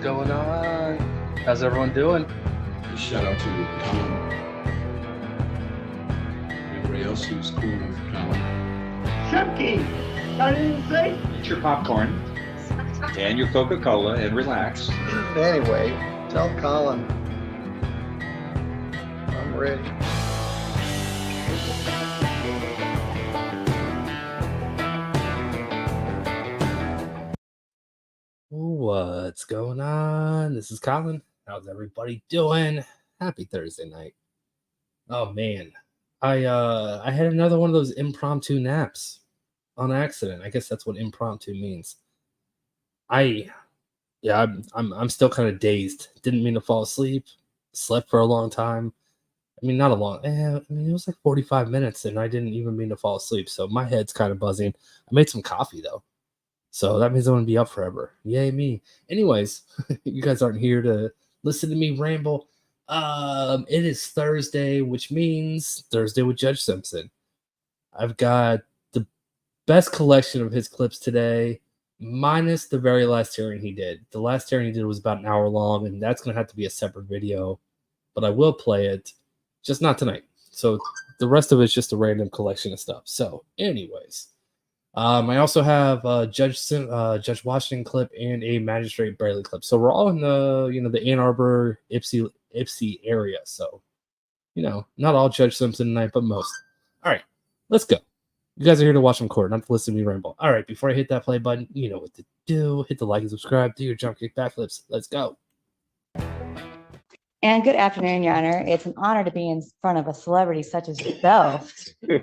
going on? How's everyone doing? Shout out to Colin. Everybody else who's cool with Colin. Chunky! I didn't say. Eat your popcorn and your Coca-Cola and relax. Anyway, tell Colin I'm ready. What's going on? This is Colin. How's everybody doing? Happy Thursday night. Oh man, I had another one of those impromptu naps on accident. I guess that's what impromptu means. I'm still kind of dazed. Didn't mean to fall asleep. Slept for a long time. I mean, not a long. It was like 45 minutes, and I didn't even mean to fall asleep. So my head's kind of buzzing. I made some coffee though. So that means I'm going to be up forever. Yay, me. Anyways, you guys aren't here to listen to me ramble. It is Thursday, which means Thursday with Judge Simpson. I've got the best collection of his clips today, minus the very last hearing he did. The last hearing he did was about an hour long, and that's going to have to be a separate video. But I will play it, just not tonight. So the rest of it's just a random collection of stuff. So anyways. I also have Judge Washington clip and a Magistrate Braley clip. So we're all in the Ann Arbor, Ypsi area. So, not all Judge Simpson tonight, but most. All right, let's go. You guys are here to watch him court, not to listen to me ramble. All right, before I hit that play button, you know what to do. Hit the like and subscribe. Do your jump kick backflips. Let's go. And good afternoon, Your Honor. It's an honor to be in front of a celebrity such as yourself.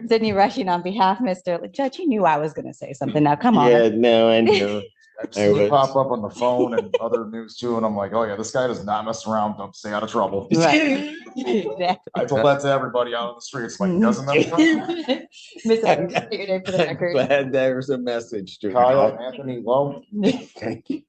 Sydney Rushing on behalf, Mr. Judge, you knew I was going to say something. Now, come on. Yeah, no, I know. I've seen it pop up on the phone and other news too, and I'm like, oh yeah, this guy does not mess around. Don't stay out of trouble. Right. Exactly. I told that to everybody out on the streets. Like, he doesn't mess around. Mr. Your name for the record. Glad there's a message to Kyle Anthony Lowe. Thank you.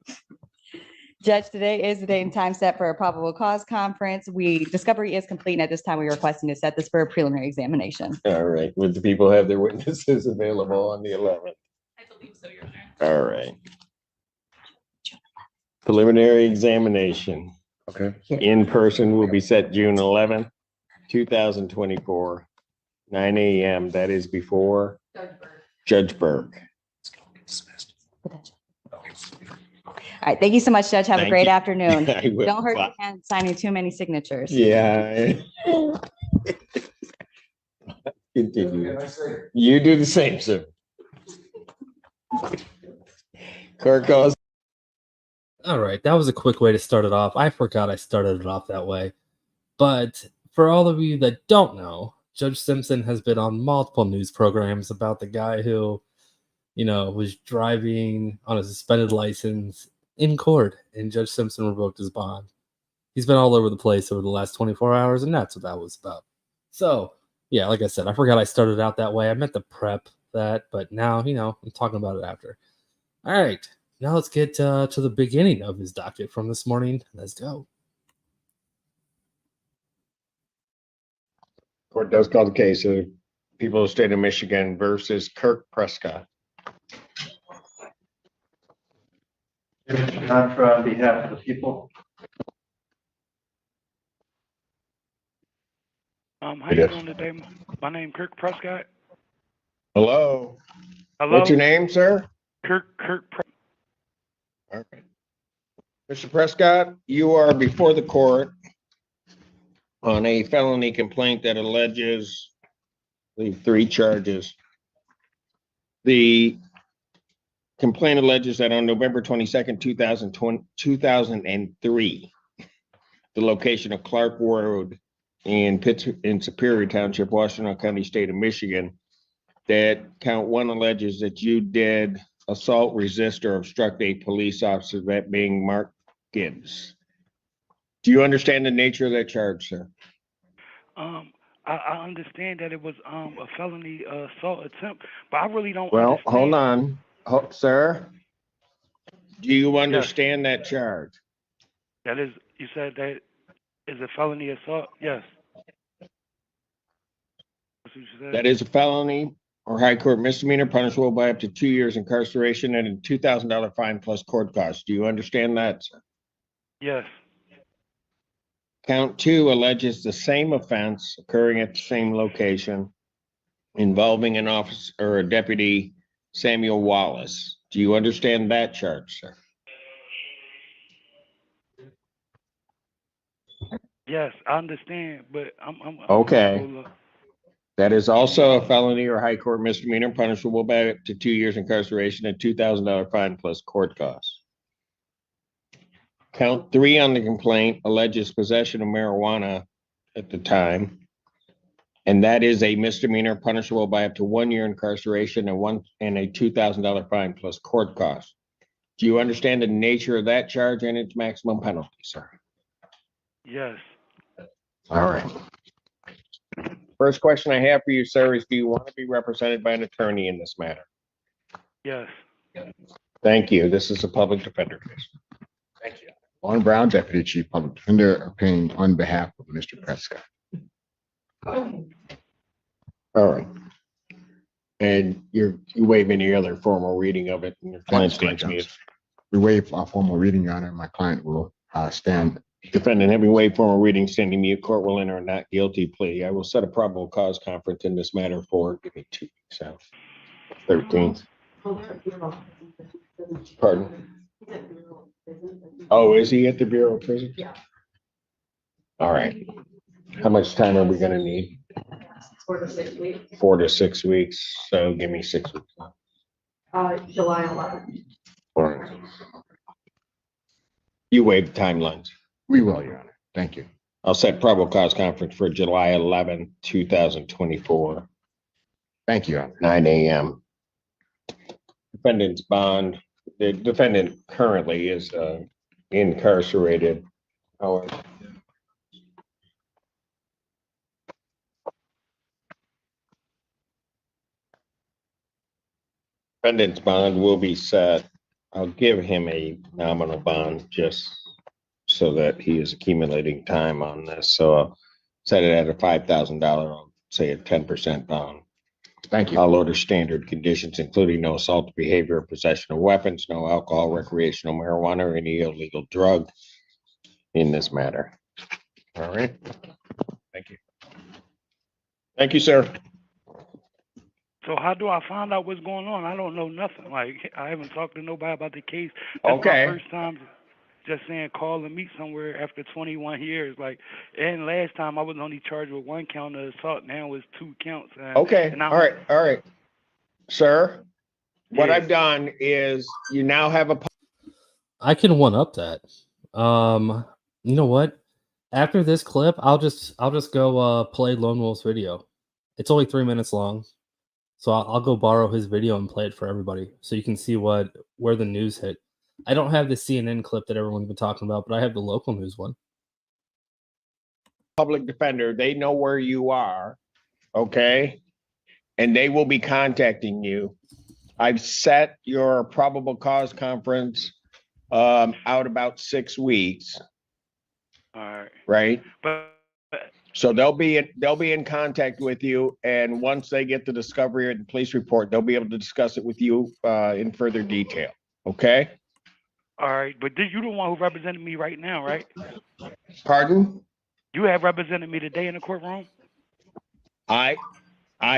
Judge, today is the date and time set for a probable cause conference. Discovery is complete, and at this time we're requesting to set this for a preliminary examination. All right. Would the people have their witnesses available on the 11th? I believe so, Your Honor. All right. Preliminary examination. Okay. In person will be set June 11th, 2024, 9 a.m. That is before Judge Burke. All right, thank you so much, Judge. Have a Thank great you. afternoon. I will. Don't hurt Bye. your hand signing too many signatures. Yeah. Continue. You do the same, sir. Court calls. All right, that was a quick way to start it off. I forgot I started it off that way. But for all of you that don't know, Judge Simpson has been on multiple news programs about the guy who, was driving on a suspended license in court, and Judge Simpson revoked his bond. He's been all over the place over the last 24 hours, and that's what that was about. So, yeah, like I said, I forgot I started out that way. I meant to prep that, but now, I'm talking about it after. All right, now let's get to the beginning of his docket from this morning. Let's go. Court does call the case of people of the state of Michigan versus Kirk Prescott. Contra on behalf of the people. How you doing today? My name Kirk Prescott. Hello. Hello. What's your name, sir? Kirk. All right. Mr. Prescott, you are before the court on a felony complaint that alleges the 3 charges. The complaint alleges that on November 22nd, 2003, the location of Clark Road in Superior Township, Washington County, state of Michigan, that count 1 alleges that you did assault, resist, or obstruct a police officer, that being Mark Gibbs. Do you understand the nature of that charge, sir? I understand that it was a felony assault attempt, but I really don't. Well, understand. hold on, sir. Do you understand that charge? That is, you said that is a felony assault? Yes. That's what you said. That is a felony or high court misdemeanor punishable by up to 2 years incarceration and a $2,000 fine plus court costs. Do you understand that, sir? Yes. Count 2 alleges the same offense occurring at the same location involving an officer or a deputy, Samuel Wallace. Do you understand that charge, sir? Yes, I understand, but I'm Okay. gonna go look. That is also a felony or high court misdemeanor punishable by up to 2 years incarceration and $2,000 fine plus court costs. Count 3 on the complaint alleges possession of marijuana at the time. And that is a misdemeanor punishable by up to 1 year incarceration and a $2,000 fine plus court costs. Do you understand the nature of that charge and its maximum penalty, sir? Yes. All right. First question I have for you, sir, is do you want to be represented by an attorney in this matter? Yes. Thank you. This is a public defender case. Thank you. Colin Brown, Deputy Chief Public Defender, appearing on behalf of Mr. Prescott. All right. And you waive any other formal reading of it in your client's That's correct, against me. We waive a formal reading, Your Honor. My client will stand. Defendant, having waived formal reading, standing mute, court will enter a not guilty plea. I will set a probable cause conference in this matter for, give me 2 weeks out. 13th. Pardon? Oh, is he at the Bureau of Prisons? Yeah. All right. How much time are we gonna need? 4 to 6 weeks. 4 to 6 weeks. So give me 6 weeks. July 11th. All right. You waive timelines. We will, Your Honor. Thank you. I'll set probable cause conference for July 11, 2024, Thank you, Your Honor. 9 a.m. Defendant's bond. The defendant currently is incarcerated. However, defendant's bond will be set. I'll give him a nominal bond just so that he is accumulating time on this. So I'll set it at a $5,000, I'll say a 10% bond. Thank you. I'll order standard conditions, including no assault behavior, possession of weapons, no alcohol, recreational marijuana, or any illegal drug in this matter. All right. Thank you. Thank you, sir. So how do I find out what's going on? I don't know nothing. Like, I haven't talked to nobody about the case. That's Okay. my first time just saying call and meet somewhere after 21 years. Like, and last time I was only charged with 1 count of assault. Now it's 2 counts. Okay. And All right. Sir, what Yeah. I've done is you now have a I can one up that. You know what? After this clip, I'll just go play Lone Wolf's video. It's only 3 minutes long, so I'll go borrow his video and play it for everybody, so you can see where the news hit. I don't have the CNN clip that everyone's been talking about, but I have the local news one. public defender. They know where you are, okay? And they will be contacting you. I've set your probable cause conference out about 6 weeks, all right. right? But So they'll be in contact with you, and once they get the discovery or the police report, they'll be able to discuss it with you in further detail. Okay? all right. But you the one who represented me right now, right? Pardon? You have represented me today in the courtroom? I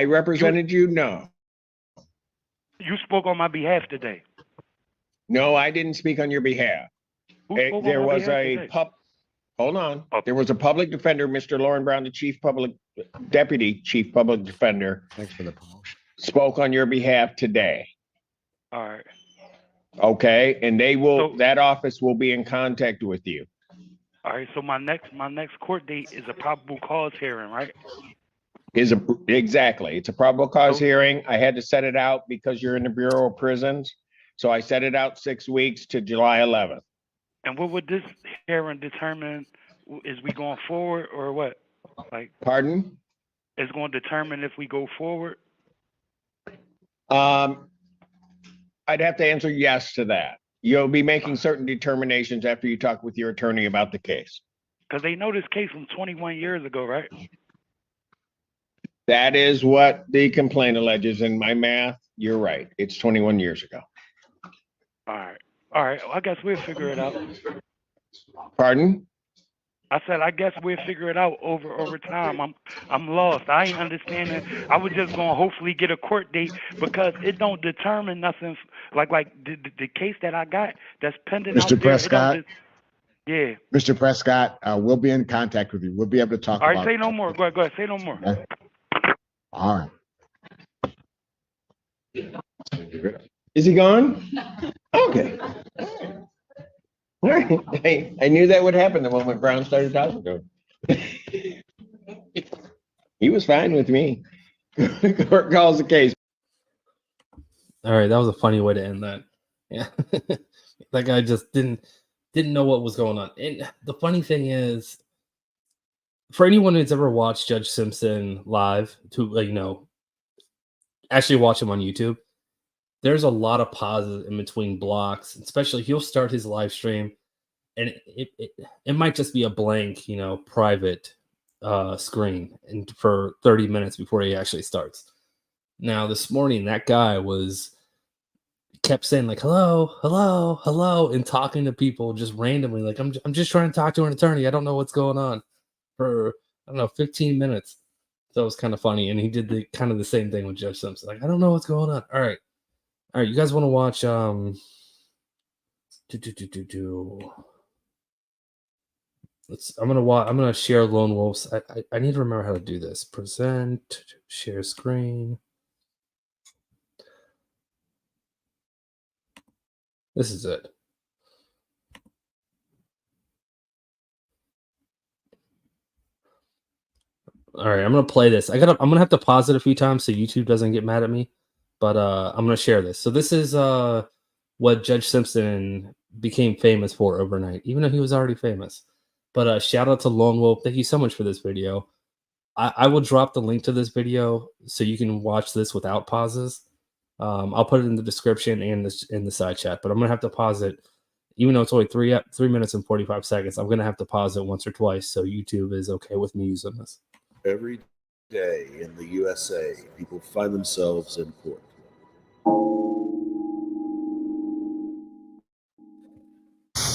represented you? No. You spoke on my behalf today. No, I didn't speak on your behalf. Who spoke on There my was behalf a today? hold on. Oh. There was a public defender, Mr. Lauren Brown, the deputy chief public defender, Thanks for the promotion. spoke on your behalf today. All right. Okay, and So- that office will be in contact with you. All right. So my next court date is a probable cause hearing, right? Exactly. It's a probable cause So- hearing. I had to set it out because you're in the Bureau of Prisons. So I set it out 6 weeks to July 11th. And what would this hearing determine? Is we going forward or what? Like, Pardon? it's going to determine if we go forward? I'd have to answer yes to that. You'll be making certain determinations after you talk with your attorney about the case. Because they know this case from 21 years ago, right? That is what the complaint alleges. In my math, you're right. It's 21 years ago. All right. All right. Well, I guess we'll figure it out. Pardon? I said, I guess we'll figure it out over time. I'm lost. I ain't understanding. I was just gonna hopefully get a court date because it don't determine nothing. Like the case that I got that's pending out Mr. there. Prescott, Yeah. Mr. Prescott, we'll be in contact with you. We'll be able to talk All right. about Say no more. Go ahead. Say no more. Okay. All right. Is he gone? Okay. All right. I knew that would happen the moment Brown started talking to him. He was fine with me. Court calls the case. All right, that was a funny way to end that. Yeah, that guy just didn't know what was going on. And the funny thing is, for anyone who's ever watched Judge Simpson live, to actually watch him on YouTube, there's a lot of pauses in between blocks. Especially, he'll start his live stream, and it might just be a blank, private screen, and for 30 minutes before he actually starts. Now, this morning, that guy kept saying like, hello, and talking to people just randomly. Like, I'm just trying to talk to an attorney. I don't know what's going on for, 15 minutes. So it was kind of funny. And he did the same thing with Judge Simpson. Like, I don't know what's going on. All right. You guys want to watch, I'm going to share Lone Wolf's. I need to remember how to do this. Present, share screen. This is it. All right, I'm gonna play this. I'm gonna have to pause it a few times so YouTube doesn't get mad at me. But I'm gonna share this. So this is what Judge Simpson became famous for overnight, even though he was already famous. But shout out to Lone Wolf. Thank you so much for this video. I will drop the link to this video so you can watch this without pauses. I'll put it in the description and in the side chat, but I'm gonna have to pause it, even though it's only 3 minutes and 45 seconds. I'm gonna have to pause it once or twice so YouTube is okay with me using this. Every day in the USA, people find themselves in court.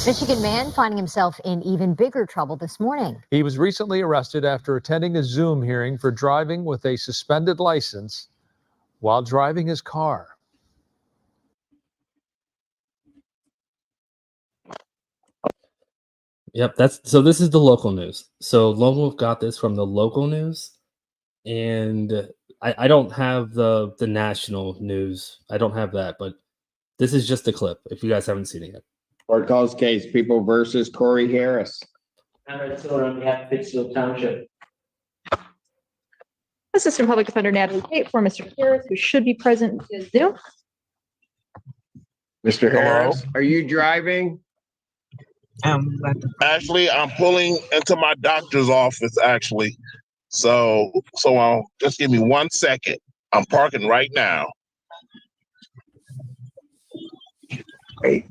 Michigan man finding himself in even bigger trouble this morning. He was recently arrested after attending a Zoom hearing for driving with a suspended license while driving his car. Yep, so this is the local news. So Lone Wolf got this from the local news, and I don't have the national news. I don't have that, but this is just a clip if you guys haven't seen it yet. Court calls case People versus Corey Harris. On behalf of Pittsfield Township. Assistant Public Defender Natalie Tate for Mr. Harris, who should be present in Zoom. Mr. Harris, are you driving? Actually, I'm pulling into my doctor's office, actually. So I'll just give me 1 second. I'm parking right now. Wait.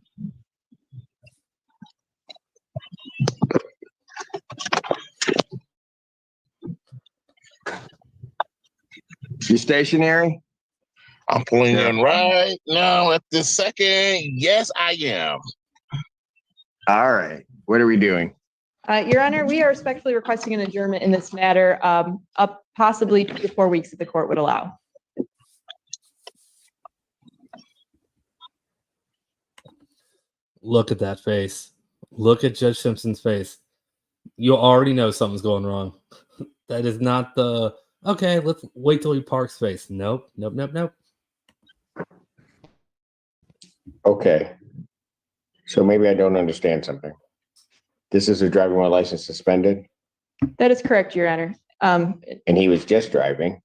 You stationary? I'm pulling in right now at this second. Yes, I am. All right. What are we doing? Your Honor, we are respectfully requesting an adjournment in this matter, up possibly 2 to 4 weeks if the court would allow. Look at that face. Look at Judge Simpson's face. You already know something's going wrong. That is not the, okay, let's wait till he parks face. Nope. Okay. So maybe I don't understand something. This is a driving while license suspended? That is correct, Your Honor. And he was just driving.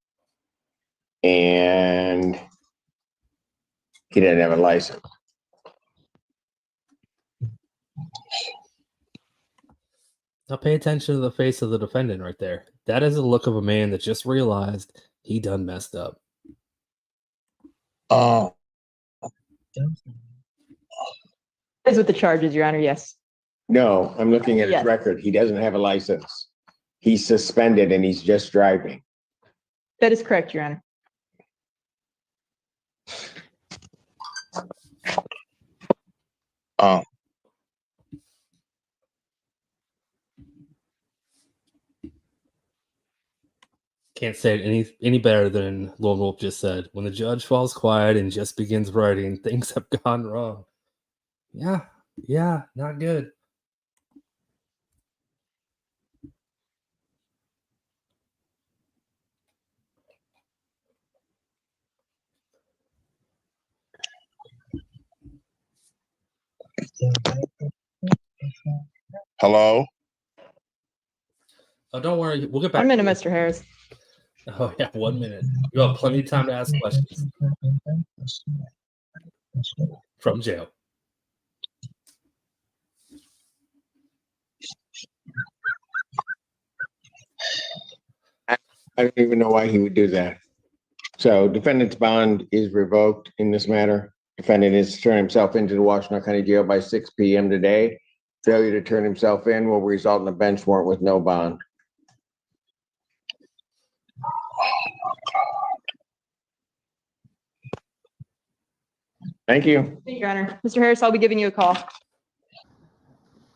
And he didn't have a license. Now pay attention to the face of the defendant right there. That is the look of a man that just realized he done messed up. Is with the charges, Your Honor, yes. No, I'm looking at his Yes. record. He doesn't have a license. He's suspended and he's just driving. That is correct, Your Honor. Can't say it any better than Lone Wolf just said. When the judge falls quiet and just begins writing, things have gone wrong. Yeah, not good. Hello? Oh, don't worry. We'll get back. 1 minute, Mr. Harris. Oh, yeah, 1 minute. You have plenty of time to ask questions. From jail. I don't even know why he would do that. So defendant's bond is revoked in this matter. Defendant is to turn himself into the Washington County Jail by 6 p.m. today. Failure to turn himself in will result in a bench warrant with no bond. Thank you. Thank you, Your Honor. Mr. Harris, I'll be giving you a call.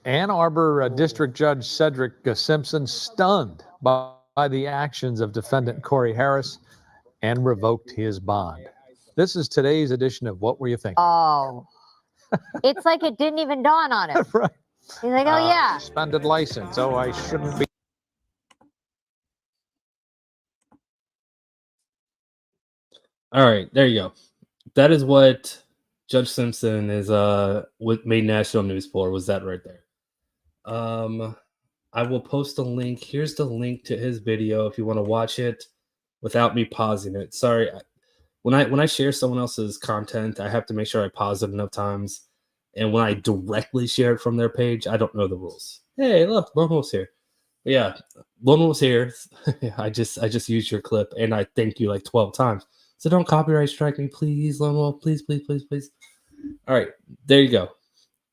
Ann Arbor District Judge Cedric Simpson stunned by the actions of defendant Corey Harris and revoked his bond. This is today's edition of What Were You Thinking? Oh, it's like it didn't even dawn on him. Right. He's like, oh yeah. Suspended license. Oh, I shouldn't be. All right, there you go. That is what Judge Simpson is what made national news for, was that right there. I will post a link. Here's the link to his video if you want to watch it without me pausing it. Sorry, when I share someone else's content, I have to make sure I pause it enough times. And when I directly share it from their page, I don't know the rules. Hey, look, Lone Wolf's here. But yeah, Lone Wolf's here. I just used your clip, and I thank you like 12 times. So don't copyright strike me, please, Lone Wolf. Please, please, please, please. All right, there you go.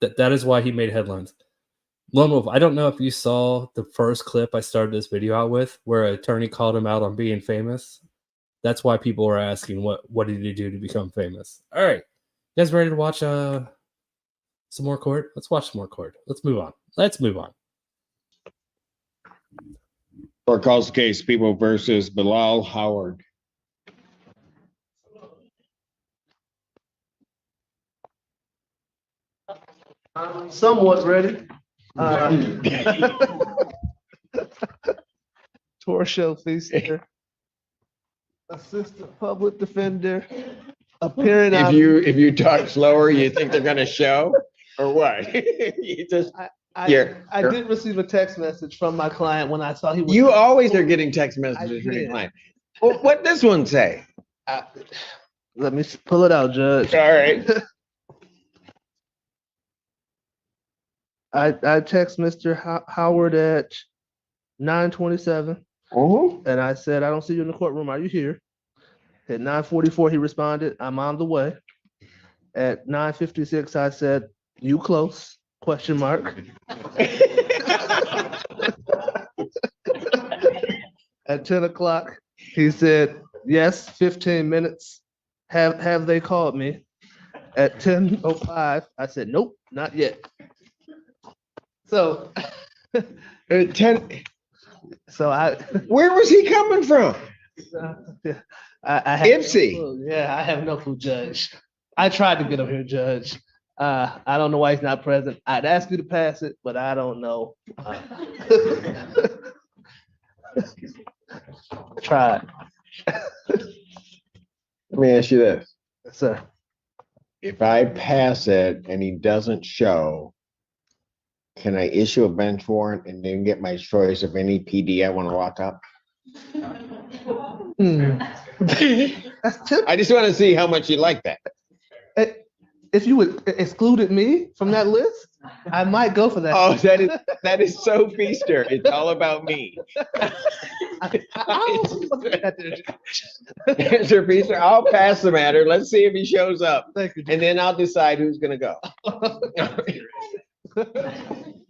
That is why he made headlines. Lone Wolf, I don't know if you saw the first clip I started this video out with, where an attorney called him out on being famous. That's why people were asking, what did he do to become famous? All right, you guys ready to watch some more court? Let's watch some more court. Let's move on. Court calls the case People versus Bilal Howard. I'm somewhat ready. Torso Feaster, Assistant Public Defender, appearing. If you talk slower, you think they're gonna show, or what? You just I did receive a text message from my client when I saw he was. You always are getting text messages from your client. Well, what does one say? Let me pull it out, Judge. All right. I text Mr. Howard at 9:27, and I said, I don't see you in the courtroom. Are you here? At 9:44, he responded, I'm on the way. At 9:56, I said, you close? ? At 10 o'clock, he said, yes, 15 minutes. Have they called me? At 10:05, I said, nope, not yet. So, Where was he coming from? I have Ipsy. no clue. Yeah, I have no clue, Judge. I tried to get him here, Judge. I don't know why he's not present. I'd ask you to pass it, but I don't know. Tried. Let me ask you this. Yes, sir. If I pass it and he doesn't show, can I issue a bench warrant and then get my choice of any PD I want to lock up? I just want to see how much you like that. If you would excluded me from that list, I might go for that. Oh, that is so Feaster. It's all about me. Mr. Feaster, I'll pass the matter. Let's see if he shows up. Thank you, and then I'll decide who's going to go.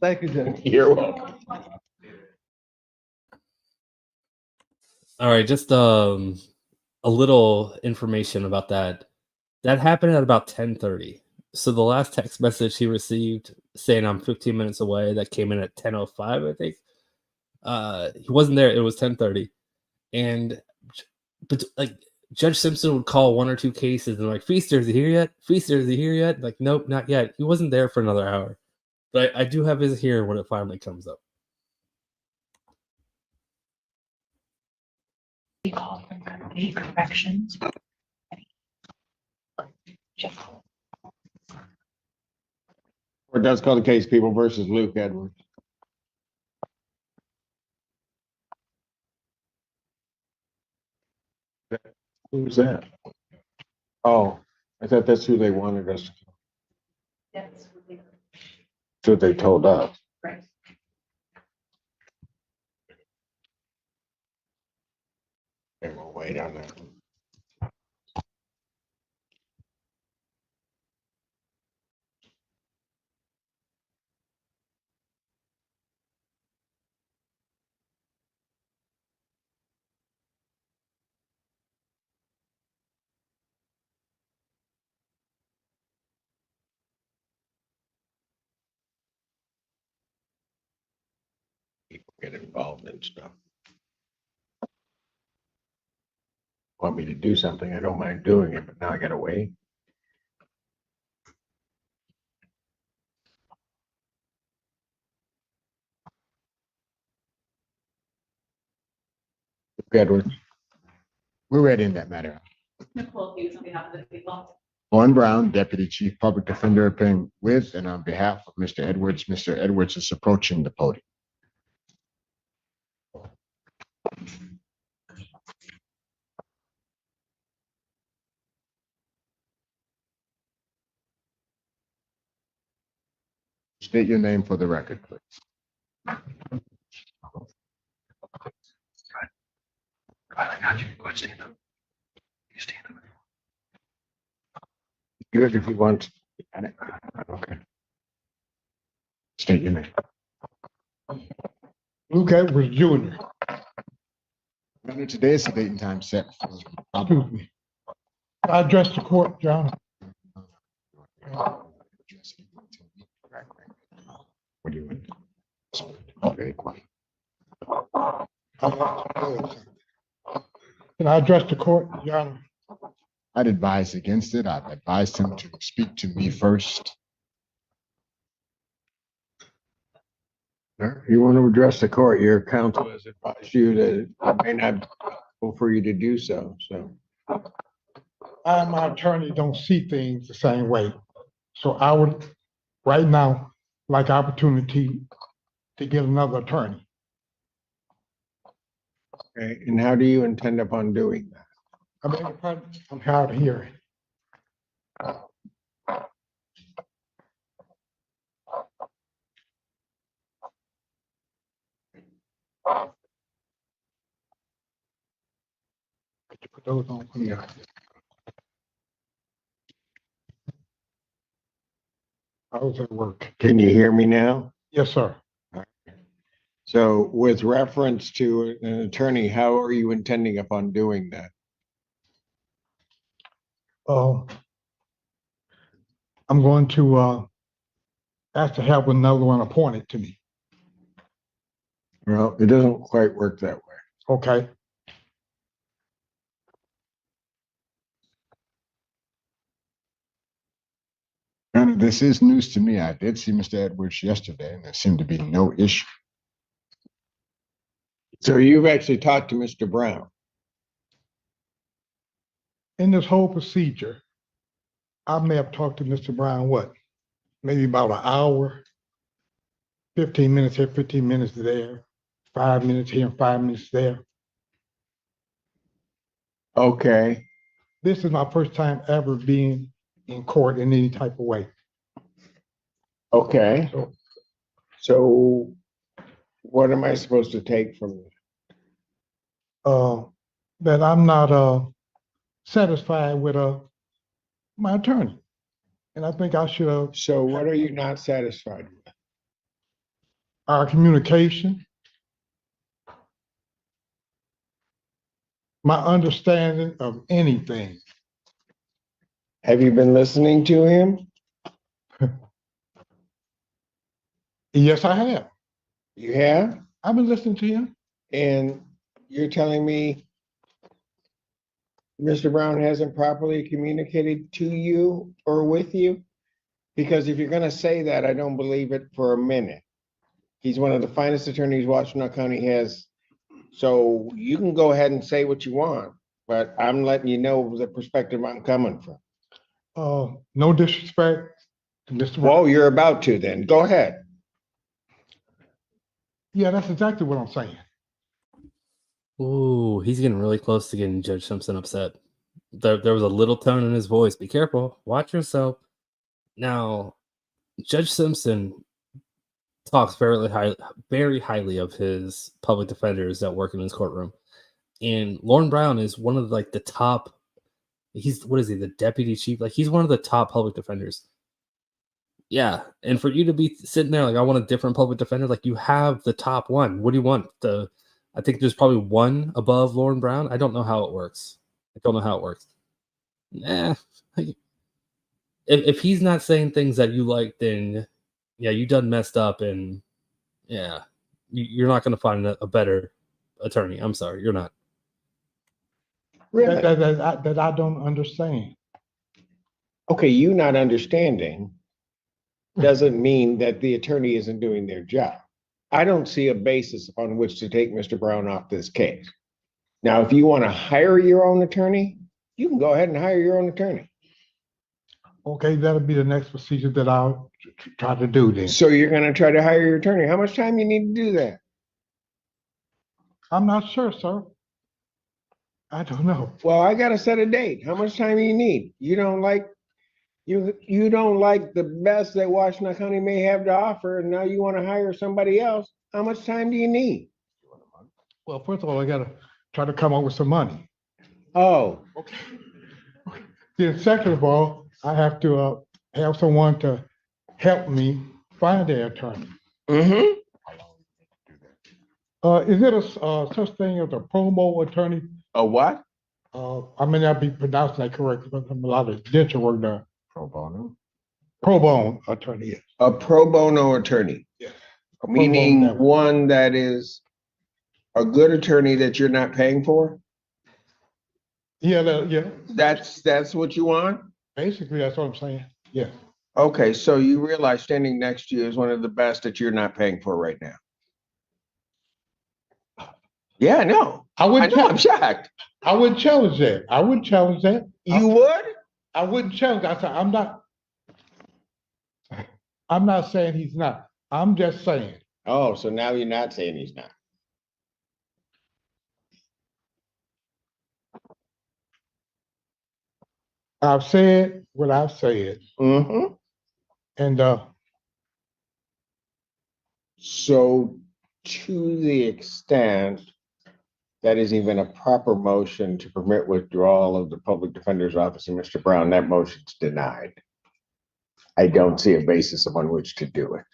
Thank you, Judge. You're welcome. All right, just a little information about that. That happened at about 10:30. So the last text message he received saying I'm 15 minutes away, that came in at 10:05, I think. He wasn't there. It was 10:30. and but like Judge Simpson would call one or two cases and like, Feaster, is he here yet? Feaster, is he here yet? Like, nope, not yet. He wasn't there for another hour. But I do have his here when it finally comes up. We call for any corrections. Or does call the case People versus Luke Edwards. Who's that? Oh, I thought that's who they wanted us to. That's what they told us. right. Okay, we'll wait on that. People get involved in stuff. Want me to do something, I don't mind doing it, but now I gotta wait. Edwards. We're ready in that matter. Nicole Hughes on behalf of the people. Lauren Brown, Deputy Chief Public Defender, appearing with and on behalf of Mr. Edwards. Mr. Edwards is approaching the podium. State your name for the record, please. I got you. Go ahead, stand up. You stand up. Good if you want. Okay. State your name. Luke Edwards Jr. Today is the date and time set. Excuse me. I address the court, John. What do you want? Very quiet. Can I address the court, John? I'd advise against it. I've advised him to speak to me first. Sir, you want to address the court, your counsel has advised you that it may not go for you to do so, so. I and my attorney don't see things the same way. So I would, right now, like opportunity to get another attorney. Okay, and how do you intend upon doing that? I beg your pardon, I'm hard of hearing. Put those on for me. How does that work? Can you hear me now? Yes, sir. So with reference to an attorney, how are you intending upon doing that? I'm going to ask to have another one appointed to me. Well, it doesn't quite work that way. Okay. And this is news to me. I did see Mr. Edwards yesterday, and there seemed to be no issue. So you've actually talked to Mr. Brown? In this whole procedure, I may have talked to Mr. Brown, what, maybe about an hour, 15 minutes here, 15 minutes there, 5 minutes here and 5 minutes there. Okay. This is my first time ever being in court in any type of way. Okay. So what am I supposed to take from you? That I'm not satisfied with my attorney. And I think I should have. So what are you not satisfied with? Our communication. My understanding of anything. Have you been listening to him? Yes, I have. You have? I've been listening to him. And you're telling me Mr. Brown hasn't properly communicated to you or with you? Because if you're gonna say that, I don't believe it for a minute. He's one of the finest attorneys Washtenaw County has. So you can go ahead and say what you want, but I'm letting you know the perspective I'm coming from. No disrespect to Mr. Brown. Well, you're about to then. Go ahead. Yeah, that's exactly what I'm saying. Ooh, he's getting really close to getting Judge Simpson upset. There was a little tone in his voice. Be careful. Watch yourself. Now, Judge Simpson talks very highly of his public defenders that work in his courtroom. And Lauren Brown is one of the top. What is he? The deputy chief? He's one of the top public defenders. Yeah. And for you to be sitting there I want a different public defender, you have the top one. What do you want? I think there's probably one above Lauren Brown. I don't know how it works. Nah. If he's not saying things that you like, then yeah, you done messed up, and yeah, you're not going to find a better attorney. I'm sorry, you're not. Really? That I don't understand. Okay, you not understanding doesn't mean that the attorney isn't doing their job. I don't see a basis on which to take Mr. Brown off this case. Now, if you want to hire your own attorney, you can go ahead and hire your own attorney. Okay, that'll be the next procedure that I'll try to do then. So you're going to try to hire your attorney. How much time you need to do that? I'm not sure, sir. I don't know. Well, I got to set a date. How much time do you need? You don't like the best that Washtenaw County may have to offer, and now you want to hire somebody else. How much time do you need? Well, first of all, I got to try to come up with some money. Oh. Okay. Then second of all, I have to have someone to help me find an attorney. Mm-hmm. Is it a such thing as a promo attorney? A what? I may not be pronouncing that correctly, but I'm a lot of dental work there. Pro bono. Pro bono attorney, yes. A pro bono attorney. Yes. Meaning one that is a good attorney that you're not paying for? Yeah, yeah. That's what you want? Basically, that's what I'm saying. Yeah. Okay, so you realize standing next to you is one of the best that you're not paying for right now. Yeah, I know. I'm shocked. I wouldn't challenge that. You would? I wouldn't challenge that. I said, I'm not saying he's not. I'm just saying. Oh, so now you're not saying he's not. I've said what I've said. Mm-hmm. And so to the extent that is even a proper motion to permit withdrawal of the public defender's office in Mr. Brown, that motion's denied. I don't see a basis upon which to do it.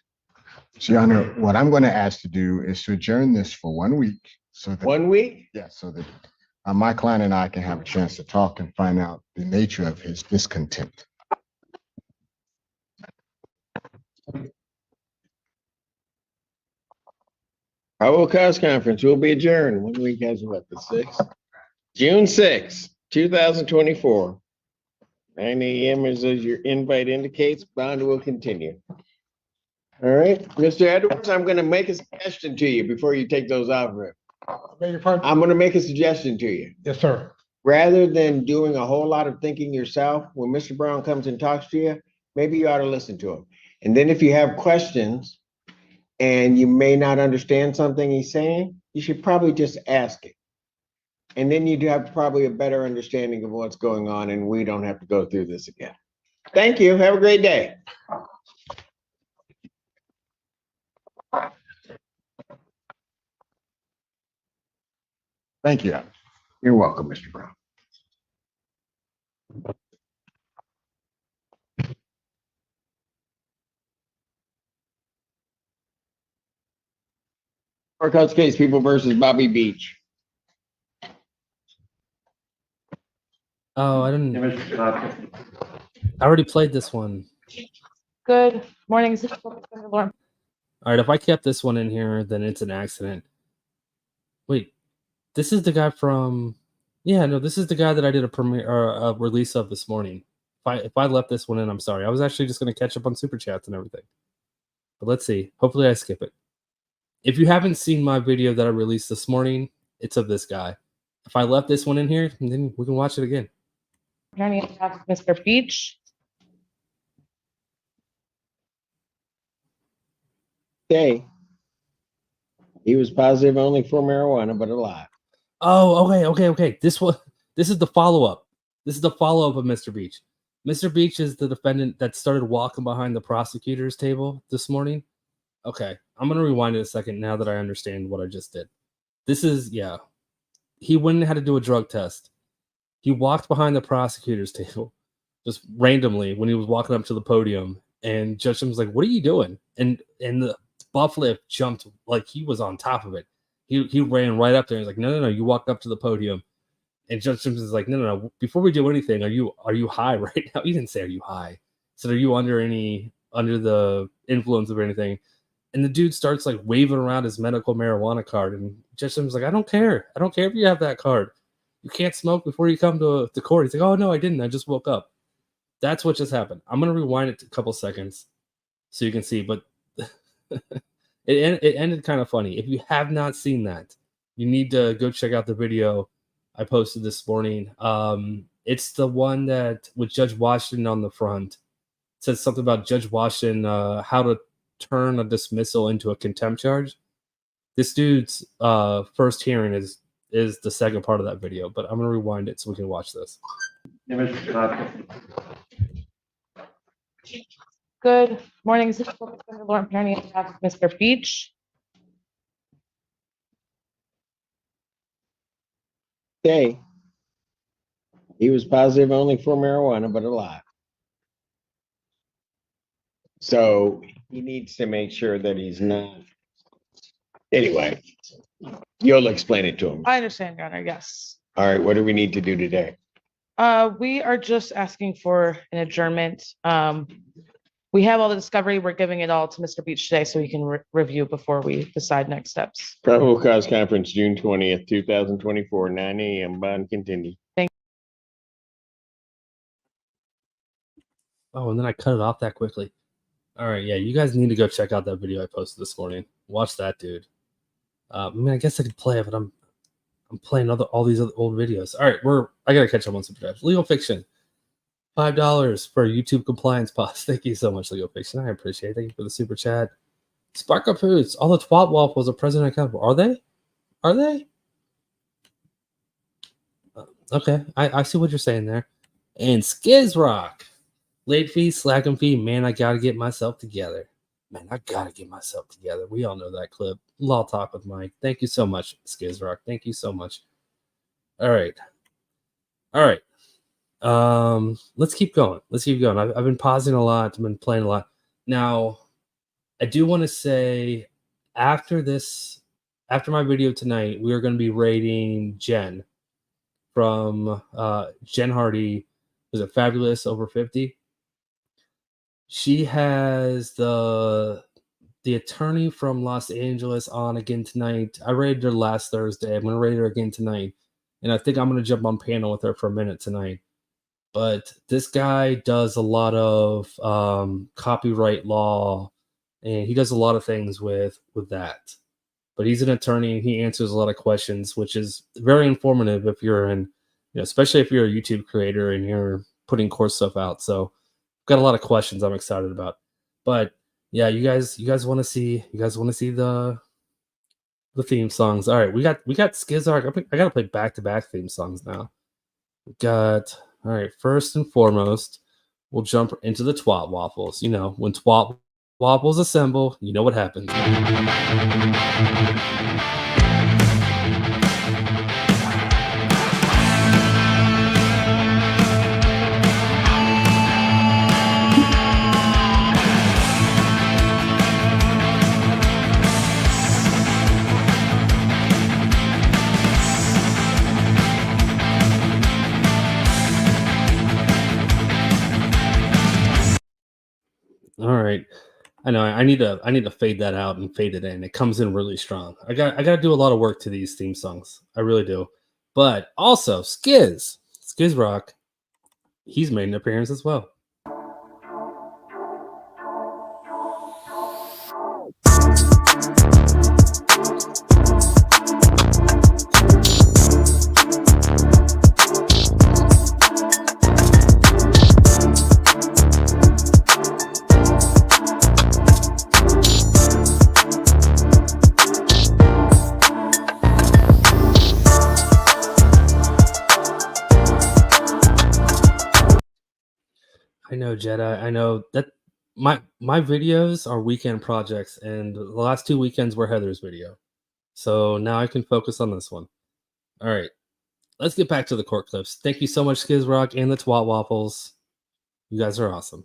So, Your Honor, what I'm going to ask to do is to adjourn this for 1 week. So that, 1 week? Yeah, so that my client and I can have a chance to talk and find out the nature of his discontent. Probable cause conference will be adjourned. 1 week as what, the 6th? June 6th, 2024. 9 a.m. as your invite indicates, bond will continue. All right, Mr. Edwards, I'm going to make a suggestion to you before you take those off. I'm going to make a suggestion to you. Yes, sir. Rather than doing a whole lot of thinking yourself, when Mr. Brown comes and talks to you, maybe you ought to listen to him. And then if you have questions and you may not understand something he's saying, you should probably just ask it. And then you'd have probably a better understanding of what's going on, and we don't have to go through this again. Thank you. Have a great day. Thank you. You're welcome, Mr. Brown. Courthouse case, People versus Bobby Beach. Oh, I didn't. I already played this one. Good morning. This is Lauren. All right, if I kept this one in here, then it's an accident. Wait, This is the guy from. Yeah, no, this is the guy that I did a premiere or a release of this morning. If I left this one in, I'm sorry. I was actually just going to catch up on super chats and everything. But let's see. Hopefully, I skip it. If you haven't seen my video that I released this morning, it's of this guy. If I left this one in here, then we can watch it again. Attorney on behalf of Mr. Beach. Okay. He was positive only for marijuana, but a lot. Oh, okay. This is the follow-up. This is the follow-up of Mr. Beach. Mr. Beach is the defendant that started walking behind the prosecutor's table this morning. Okay, I'm gonna rewind it a second now that I understand what I just did. This is, yeah. He went and had to do a drug test. He walked behind the prosecutor's table just randomly when he was walking up to the podium, and Judge Simpson was like, "What are you doing?" And the buff lift jumped like he was on top of it. He ran right up there and was like, no, you walked up to the podium. And Judge Simpson is like, no, before we do anything, are you high right now? He didn't say, are you high? He said, are you under the influence of anything? And the dude starts like waving around his medical marijuana card. And Judge Simpson's like, I don't care. I don't care if you have that card. You can't smoke before you come to court. He's like, oh, no, I didn't. I just woke up. That's what just happened. I'm going to rewind it a couple seconds so you can see. But it ended kind of funny. If you have not seen that, you need to go check out the video I posted this morning. It's the one that with Judge Washington on the front. It says something about Judge Washington, how to turn a dismissal into a contempt charge. This dude's first hearing is the second part of that video, but I'm going to rewind it so we can watch this. Good morning, Assistant Defendant Lauren Attorney on behalf of Mr. Beach. Okay. He was positive only for marijuana, but a lot. So he needs to make sure that he's not. Anyway, you'll explain it to him. I understand, Your Honor, yes. All right, what do we need to do today? We are just asking for an adjournment. We have all the discovery. We're giving it all to Mr. Beach today so he can review before we decide next steps. Probable cause conference, June 20th, 2024, 9 a.m. Bond continue. Thank you. Oh, and then I cut it off that quickly. All right, yeah, you guys need to go check out that video I posted this morning. Watch that, dude. I mean, I guess I could play it, but I'm playing all these other old videos. All right, I gotta catch up on some drives. Legal Fiction, $5 for YouTube compliance pause. Thank you so much, Legal Fiction. I appreciate it. Thank you for the super chat. Spark Up Foods, all the twat waffles are president accountable. Are they? Are they? Okay, I see what you're saying there. And Skiz Rock, late fee, slacking fee. Man, I gotta get myself together. Man, I gotta get myself together. We all know that clip. Law Talk with Mike. Thank you so much, Skiz Rock. Thank you so much. All right. Let's keep going. I've been pausing a lot. I've been playing a lot. Now, I do want to say after my video tonight, we are going to be rating Jen from Jen Hardy. Was it Fabulous Over 50? She has the attorney from Los Angeles on again tonight. I rated her last Thursday. I'm going to rate her again tonight. And I think I'm going to jump on panel with her for a minute tonight. But this guy does a lot of copyright law, and he does a lot of things with that. But he's an attorney, and he answers a lot of questions, which is very informative if you're especially if you're a YouTube creator and you're putting course stuff out. So got a lot of questions I'm excited about. But yeah, you guys want to see the theme songs. All right, we got Skizark. I gotta play back-to-back theme songs now. We got all right, first and foremost, we'll jump into the twat waffles. You know, when twat waffles assemble, you know what happens. All right. I know I need to fade that out and fade it in. It comes in really strong. I got to do a lot of work to these theme songs. I really do. But also Skiz Rock, he's made an appearance as well. I know, Jedi. I know that my videos are weekend projects, and the last 2 weekends were Heather's video. So now I can focus on this one. All right, let's get back to the court clips. Thank you so much, Skiz Rock and the Twat Waffles. You guys are awesome.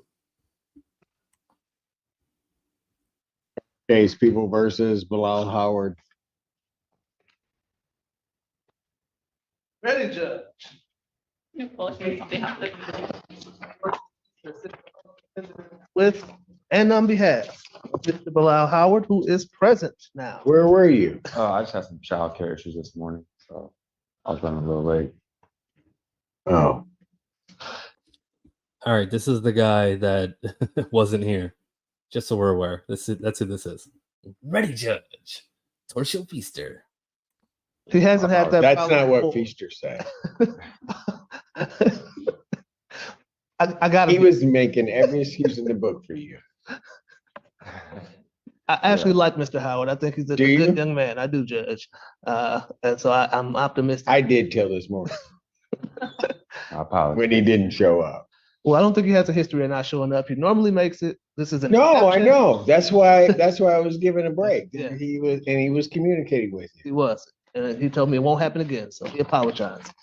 Case People versus Bilal Howard. Ready, Judge. With and on behalf of Mr. Bilal Howard, who is present now. Where were you? I just had some childcare issues this morning, so I was running a little late. Oh. All right, this is the guy that wasn't here. Just so we're aware. That's who this is. Ready, Judge. Torture Feaster. He hasn't had that. That's not what Feaster said. I got. He was making every excuse in the book for you. I actually like Mr. Howard. I think he's a good young man. I do, Judge. And so I'm optimistic. I did till this morning. I apologize. When he didn't show up. Well, I don't think he has a history of not showing up. He normally makes it. This is an No, I exception. know. That's why I was giving a break. Yeah. He was communicating with you. He was. And he told me it won't happen again. So he apologized.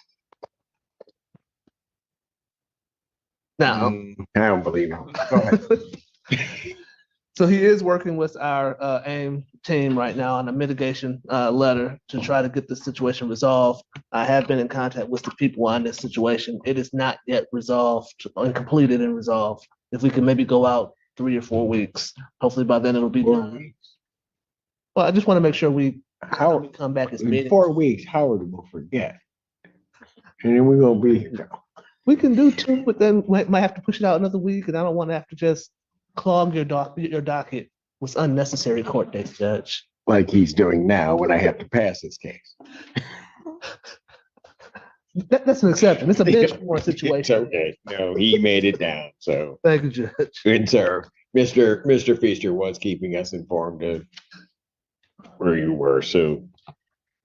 Now, I don't believe him. Go ahead. so he is working with our AIM team right now on a mitigation letter to try to get the situation resolved. I have been in contact with the people on this situation. It is not yet resolved and completed and resolved. If we can maybe go out 3 or 4 weeks, hopefully by then it'll be done. Well, I just want to make sure we come back as In 4 weeks, Howard will forget. And then we're gonna be We can do 2, but then we might have to push it out another week, and I don't want to have to just clog your docket with unnecessary court dates, Judge. like he's doing now when I have to pass this case. That's an exception. It's a bench warrant situation. It's okay. No, he made it down. So Thank you, Judge. good, sir. Mr. Feaster was keeping us informed of where you were, so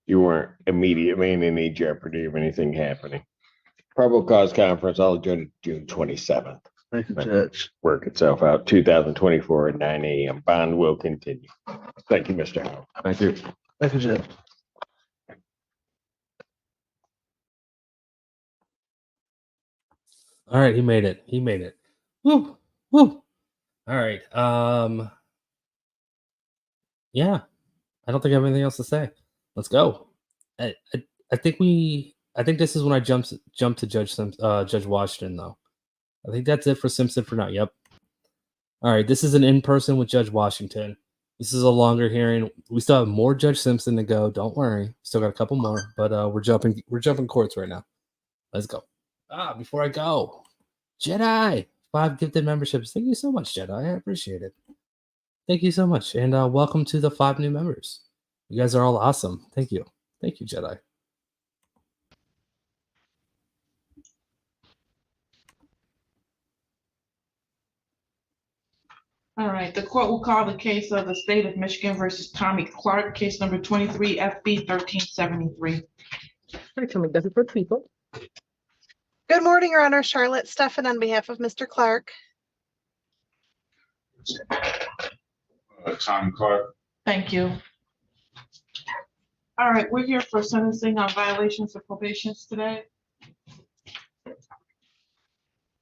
you weren't immediately in any jeopardy of anything happening. Probable cause conference, I'll adjourn to June 27th. Thank you, Judge. Work itself out, 2024 at 9 a.m. Bond will continue. Thank you, Mr. Howard. Thank you. Thank you, Judge. All right, he made it. He made it. Woo, woo. All right. Yeah, I don't think I have anything else to say. Let's go. I think this is when I jump to Judge Washington though. I think that's it for Simpson for now. Yep. All right, this is an in-person with Judge Washington. This is a longer hearing. We still have more Judge Simpson to go. Don't worry. Still got a couple more, but we're jumping courts right now. Let's go. Before I go, Jedi, 5 gifted memberships. Thank you so much, Jedi. I appreciate it. Thank you so much. And welcome to the 5 new members. You guys are all awesome. Thank you. Thank you, Jedi. All right, the court will call the case of the state of Michigan versus Tommy Clark, case number 23 FB 1373. Good morning, Your Honor. Charlotte Steffen on behalf of Mr. Clark. Tommy Clark. Thank you. All right, we're here for sentencing on violations of probations today.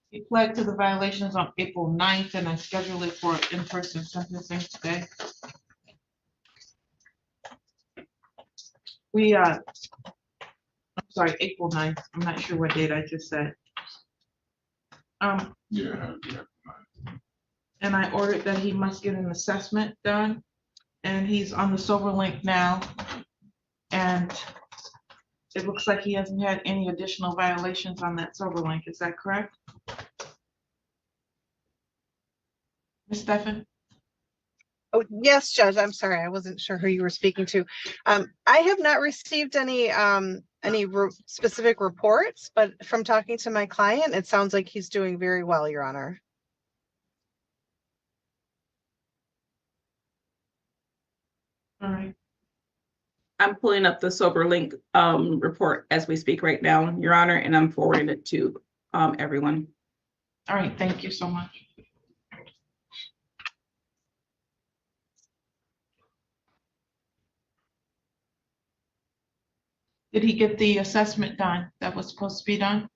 He pled to the violations on April 9th, and I scheduled it for in-person sentencing today. I'm sorry, April 9th. I'm not sure what date I just said. Yeah. and I ordered that he must get an assessment done. And he's on the Silver Link now. And it looks like he hasn't had any additional violations on that Silver Link. Is that correct? Ms. Stefan? Oh, yes, Judge. I'm sorry. I wasn't sure who you were speaking to. I have not received any specific reports, but from talking to my client, it sounds like he's doing very well, Your Honor. All right. I'm pulling up the Sober Link report as we speak right now, Your Honor, and I'm forwarding it to everyone. All right. Thank you so much. Did he get the assessment done that was supposed to be done?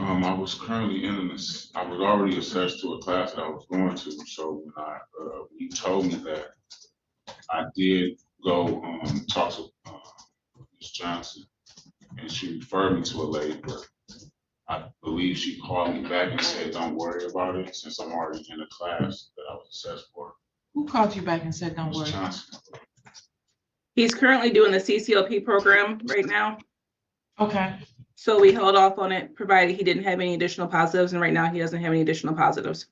I was currently I was already assessed to a class that I was going to. So when he told me that, I did go talk to Ms. Johnson, and she referred me to a lady, but I believe she called me back and said, "Don't worry about it, since I'm already in a class that I was assessed for." Who called you back and said, "Don't worry"? Ms. Johnson. He's currently doing the CCLP program right now. Okay. So we held off on it, provided he didn't have any additional positives, and right now he doesn't have any additional positives.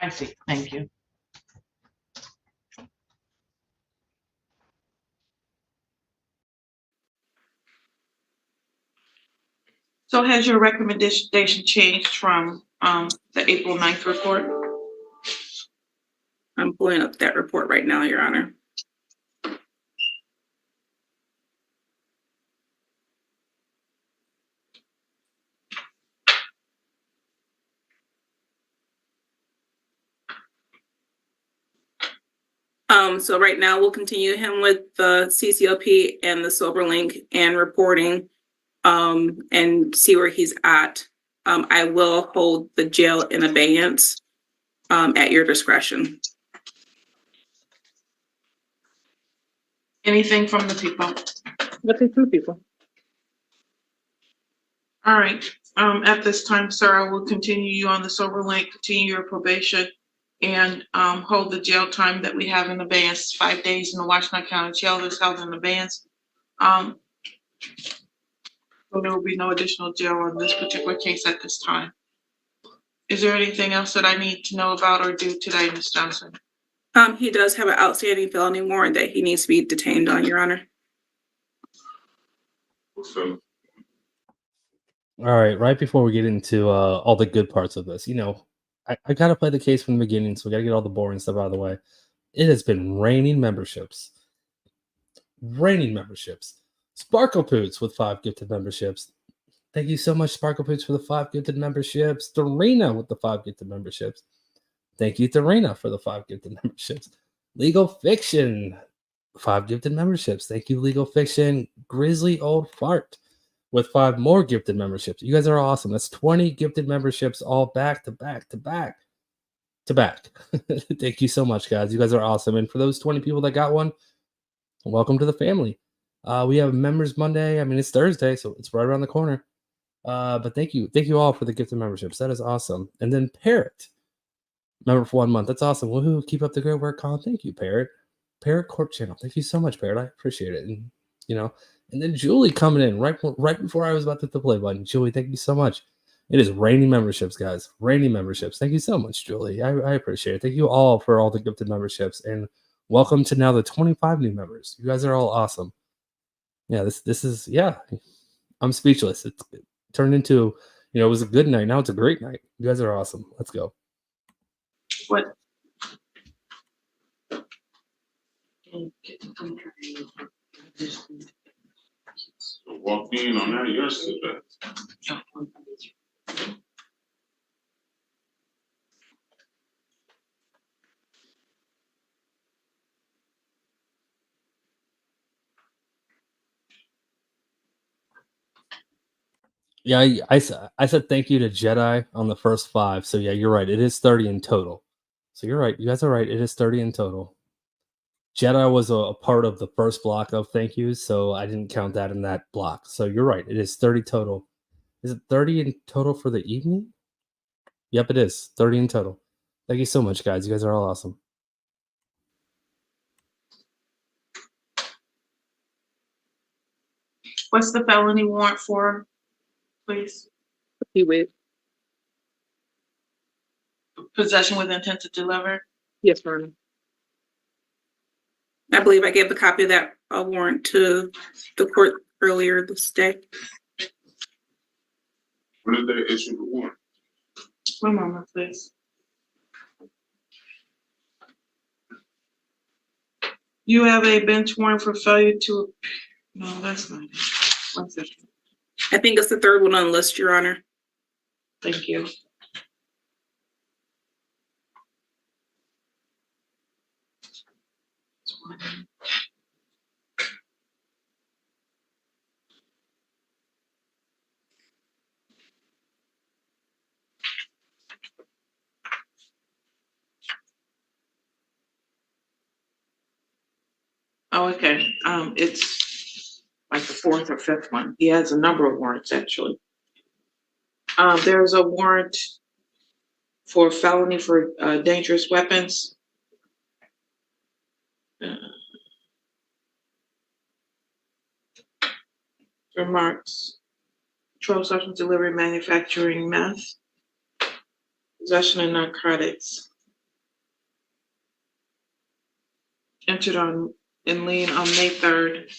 I see. Thank you. So has your recommendation changed from the April 9th report? I'm pulling up that report right now, Your Honor. So right now we'll continue him with the CCLP and the Sober Link and reporting and see where he's at. I will hold the jail in abeyance at your discretion. Anything from the people? Nothing from the people. All right. At this time, sir, I will continue you on the Sober Link, continue your probation, and hold the jail time that we have in abeyance. 5 days in the Washington County Jail is held in abeyance. So there will be no additional jail on this particular case at this time. Is there anything else that I need to know about or do today, Ms. Johnson? He does have an outstanding felony warrant that he needs to be detained on, Your Honor. So, All right before we get into all the good parts of this, I got to play the case from the beginning, so we got to get all the boring stuff out of the way. It has been raining memberships. Sparkle Poots with 5 gifted memberships. Thank you so much, Sparkle Poots, for the 5 gifted memberships. Dorina with the 5 gifted memberships. Thank you, Dorina, for the 5 gifted memberships. Legal Fiction, 5 gifted memberships. Thank you, Legal Fiction. Grizzly Old Fart with 5 more gifted memberships. You guys are awesome. That's 20 gifted memberships all back to back to back to back. Thank you so much, guys. You guys are awesome. And for those 20 people that got one, welcome to the family. We have Members Monday. I mean, it's Thursday, so it's right around the corner. But thank you all for the gifted memberships. That is awesome. And then Parrot, member for 1 month. That's awesome. Woohoo! Keep up the great work, Colin. Thank you, Parrot. Parrot Corp channel. Thank you so much, Parrot. I appreciate it. And and then Julie coming in right before I was about to hit the play button. Julie, thank you so much. It is raining memberships, guys. Raining memberships. Thank you so much, Julie. I appreciate it. Thank you all for all the gifted memberships, and welcome to now the 25 new members. You guys are all awesome. Yeah, this is I'm speechless. It turned into it was a good night. Now it's a great night. You guys are awesome. Let's go. What? walked in on that yesterday. Yeah, I said thank you to Jedi on the first 5. So yeah, you're right. It is 30 in total. So you're right. You guys are right. It is 30 in total. Jedi was a part of the first block of thank yous, so I didn't count that in that block. So you're right. It is 30 total. Is it 30 in total for the evening? Yep, it is 30 in total. Thank you so much, guys. You guys are all awesome. What's the felony warrant for, please? Possession with intent to deliver? Yes, ma'am. I believe I gave a copy of that warrant to the court earlier this day. When did they issue the warrant? One moment, please. You have a bench warrant for failure to, no, that's not it. 1 second. I think it's the third one on the list, Your Honor. Thank you. Oh, okay. It's like the fourth or fifth one. He has a number of warrants, actually. There's a warrant for felony for dangerous weapons. Remarks. Controlled substance delivery, manufacturing, meth. Possession of narcotics. Entered on in lien on May 3rd.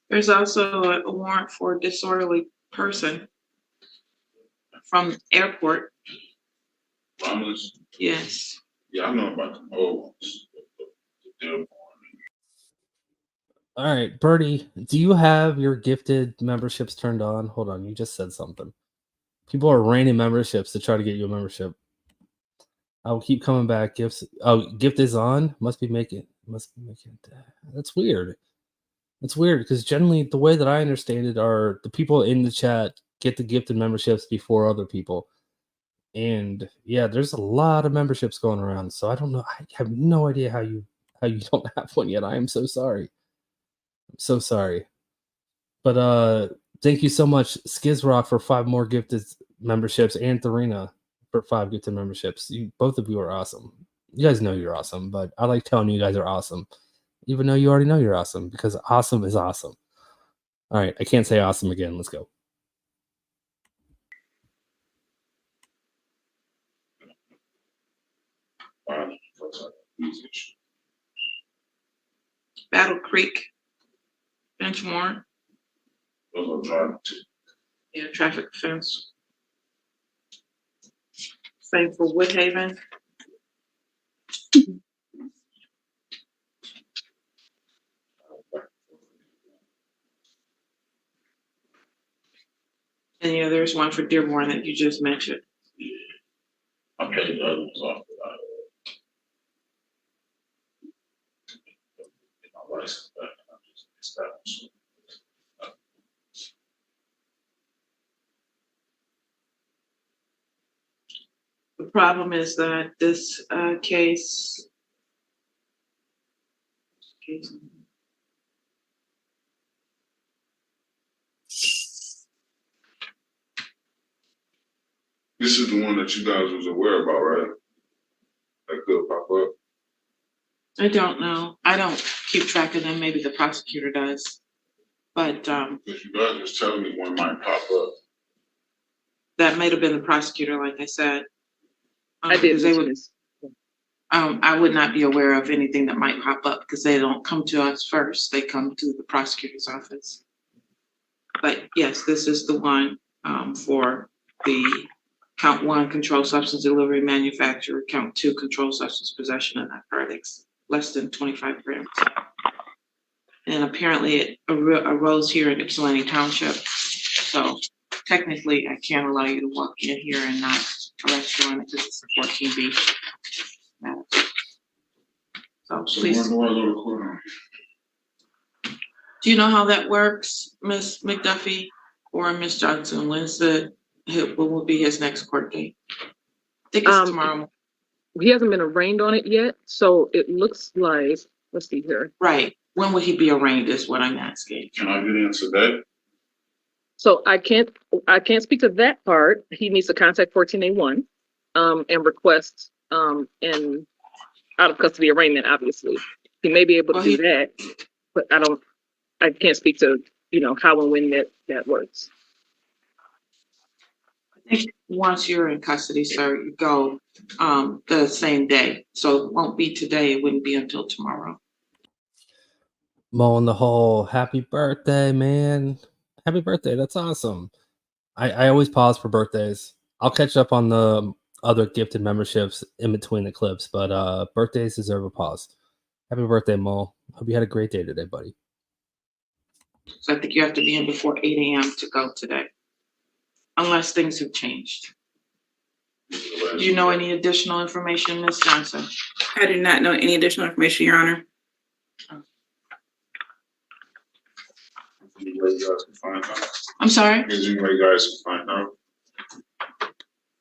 There's also a warrant for disorderly person from airport. Romulus? Yes. Yeah, I know about the old ones. All right, Bertie, do you have your gifted memberships turned on? Hold on, you just said something. People are raining memberships to try to get you a membership. I'll keep coming back. Gifts. Oh, gift is on. Must be making. That's weird. It's weird because generally the way that I understand it are the people in the chat get the gifted memberships before other people. And yeah, there's a lot of memberships going around. So I don't know. I have no idea how you don't have one yet. I am so sorry. I'm so sorry. But thank you so much, Skizrock, for 5 more gifted memberships, and Tharina for 5 gifted memberships. Both of you are awesome. You guys know you're awesome, but I like telling you guys are awesome, even though you already know you're awesome, because awesome is awesome. All right, I can't say awesome again. Let's go. Battle Creek, bench warrant. Yeah, traffic offense. Same for Woodhaven. And yeah, there's one for Dearborn that you just mentioned. I paid the other ones off. The problem is that this case. This is the one that you guys was aware about, right? That could pop up. I don't know. I don't keep track of them. Maybe the prosecutor does. But If you guys was telling me one might pop up. that might have been the prosecutor, like I said. I did. Because they would. I would not be aware of anything that might pop up because they don't come to us first. They come to the prosecutor's office. But yes, this is the one. for the count 1, controlled substance delivery manufacturer, count 2, controlled substance possession of narcotics, less than 25 grams. And apparently it arose here in Ypsilanti Township. So technically I can't allow you to walk in here and not arrest you on it because it's a 14B matter. So please. Where do I go to court on? Do you know how that works, Ms. McDuffie or Ms. Johnson? What will be his next court date? I think it's tomorrow. He hasn't been arraigned on it yet, so it looks like, let's see here. Right. When will he be arraigned is what I'm asking. Can I get into that? So I can't speak to that part. He needs to contact 14A1 and request an out of custody arraignment, obviously. He may be able to do that, but I can't speak to, how and when that works. I think once you're in custody, sir, you go the same day. So it won't be today. It wouldn't be until tomorrow. Mo in the hole. Happy birthday, man. Happy birthday. That's awesome. I always pause for birthdays. I'll catch up on the other gifted memberships in between the clips, but birthdays deserve a pause. Happy birthday, Mo. Hope you had a great day today, buddy. So I think you have to be in before 8 a.m. to go today, unless things have changed. Do you know any additional information, Ms. Johnson? I do not know any additional information, Your Honor. Any way you guys can find out? I'm sorry? Is there any way you guys can find out?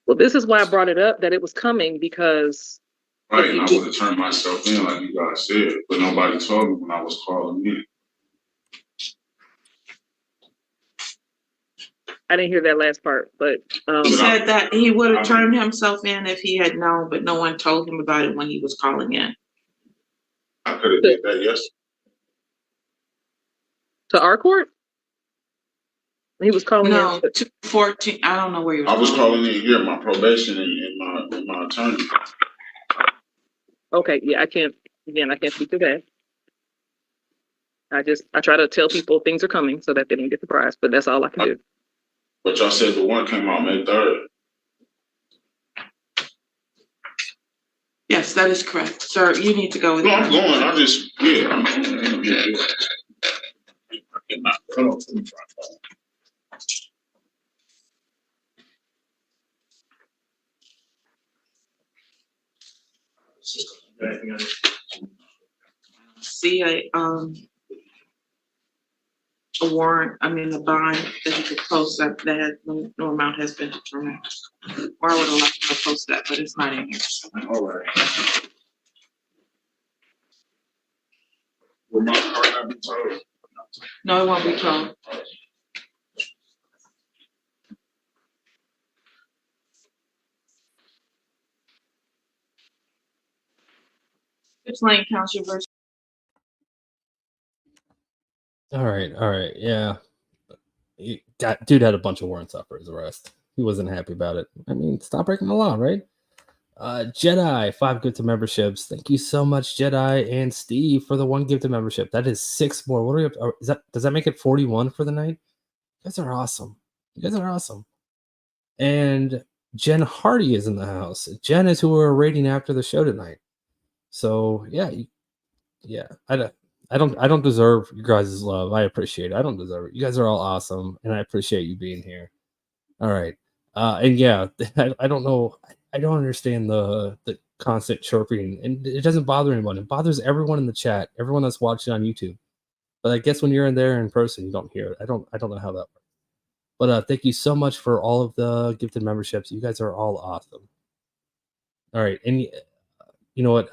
Well, this is why I brought it up, that it was coming, because. Right, and I would have turned myself in like you guys said, but nobody told me when I was calling in. I didn't hear that last part, but. He said that he would have turned himself in if he had known, but no one told him about it when he was calling in. I could have did that yesterday. To our court? He was calling No, in. to 14. I don't know where he was. I was calling in here, my probation and my attorney. Okay, yeah, I can't speak to that. I try to tell people things are coming so that they don't get surprised, but that's all I can do. But y'all said the one came out May 3rd. Yes, that is correct. Sir, you need to go with No, I'm going. I just, I'm going. Yeah. Come on. See a warrant, a bond that he could post that no amount has been determined. Or I would allow him to post that, but it's not in here. All right. Will my car not be towed? No, it won't be told. Ypsilanti Township versus. All right, yeah. Dude had a bunch of warrants out for his arrest. He wasn't happy about it. I mean, stop breaking the law, right? Jedi, 5 gifted memberships. Thank you so much, Jedi and Steve, for the 1 gifted membership. That is 6 more. What are we up to? Does that make it 41 for the night? You guys are awesome. And Jen Hardy is in the house. Jen is who we're rating after the show tonight. So yeah. I don't deserve your guys' love. I appreciate it. I don't deserve it. You guys are all awesome, and I appreciate you being here. All right. And yeah, I don't know. I don't understand the constant chirping, and it doesn't bother anyone. It bothers everyone in the chat, everyone that's watching on YouTube. But I guess when you're in there in person, you don't hear it. I don't know how that works. But thank you so much for all of the gifted memberships. You guys are all awesome. All right, and you know what?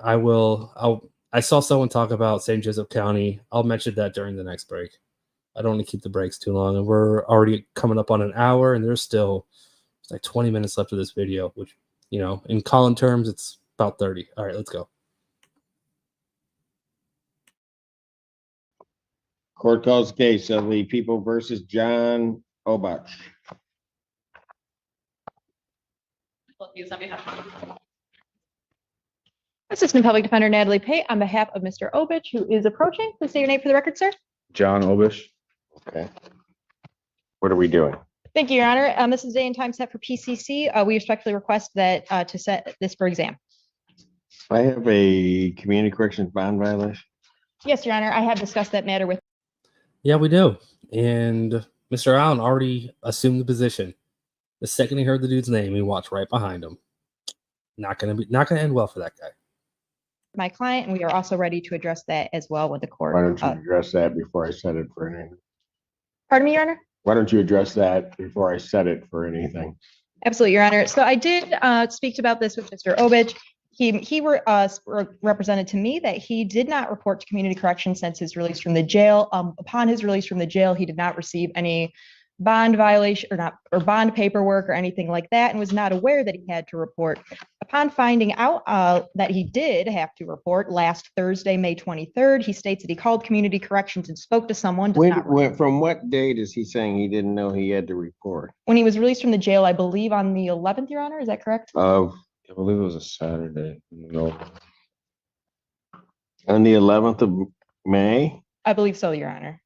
I saw someone talk about St. Joseph County. I'll mention that during the next break. I don't want to keep the breaks too long, and we're already coming up on an hour, and there's like 20 minutes left of this video, which, in Colin terms, it's about 30. All right, let's go. Court calls case of the People versus John Obach. Assistant Public Defender Natalie Pate on behalf of Mr. Obich, who is approaching. Please say your name for the record, sir. John Obish. Okay. What are we doing? Thank you, Your Honor. This is day and time set for PCC. We respectfully request that to set this for exam. I have a community corrections bond violation. Yes, Your Honor. I have discussed that matter with. Yeah, we do. And Mr. Allen already assumed the position. The second he heard the dude's name, he walked right behind him. Not gonna end well for that guy. My client, and we are also ready to address that as well with the court. Why don't you address that before I set it for anything? Pardon me, Your Honor? Why don't you address that before I set it for anything? Absolutely, Your Honor. So I did speak about this with Mr. Obich. He represented to me that he did not report to community corrections since his release from the jail. Upon his release from the jail, he did not receive any bond violation or bond paperwork or anything like that, and was not aware that he had to report. Upon finding out that he did have to report last Thursday, May 23rd, he states that he called community corrections and spoke to someone. From what date is he saying he didn't know he had to report? When he was released from the jail, I believe on the 11th, Your Honor, is that correct? I believe it was a Saturday. No. On the 11th of May? I believe so, Your Honor.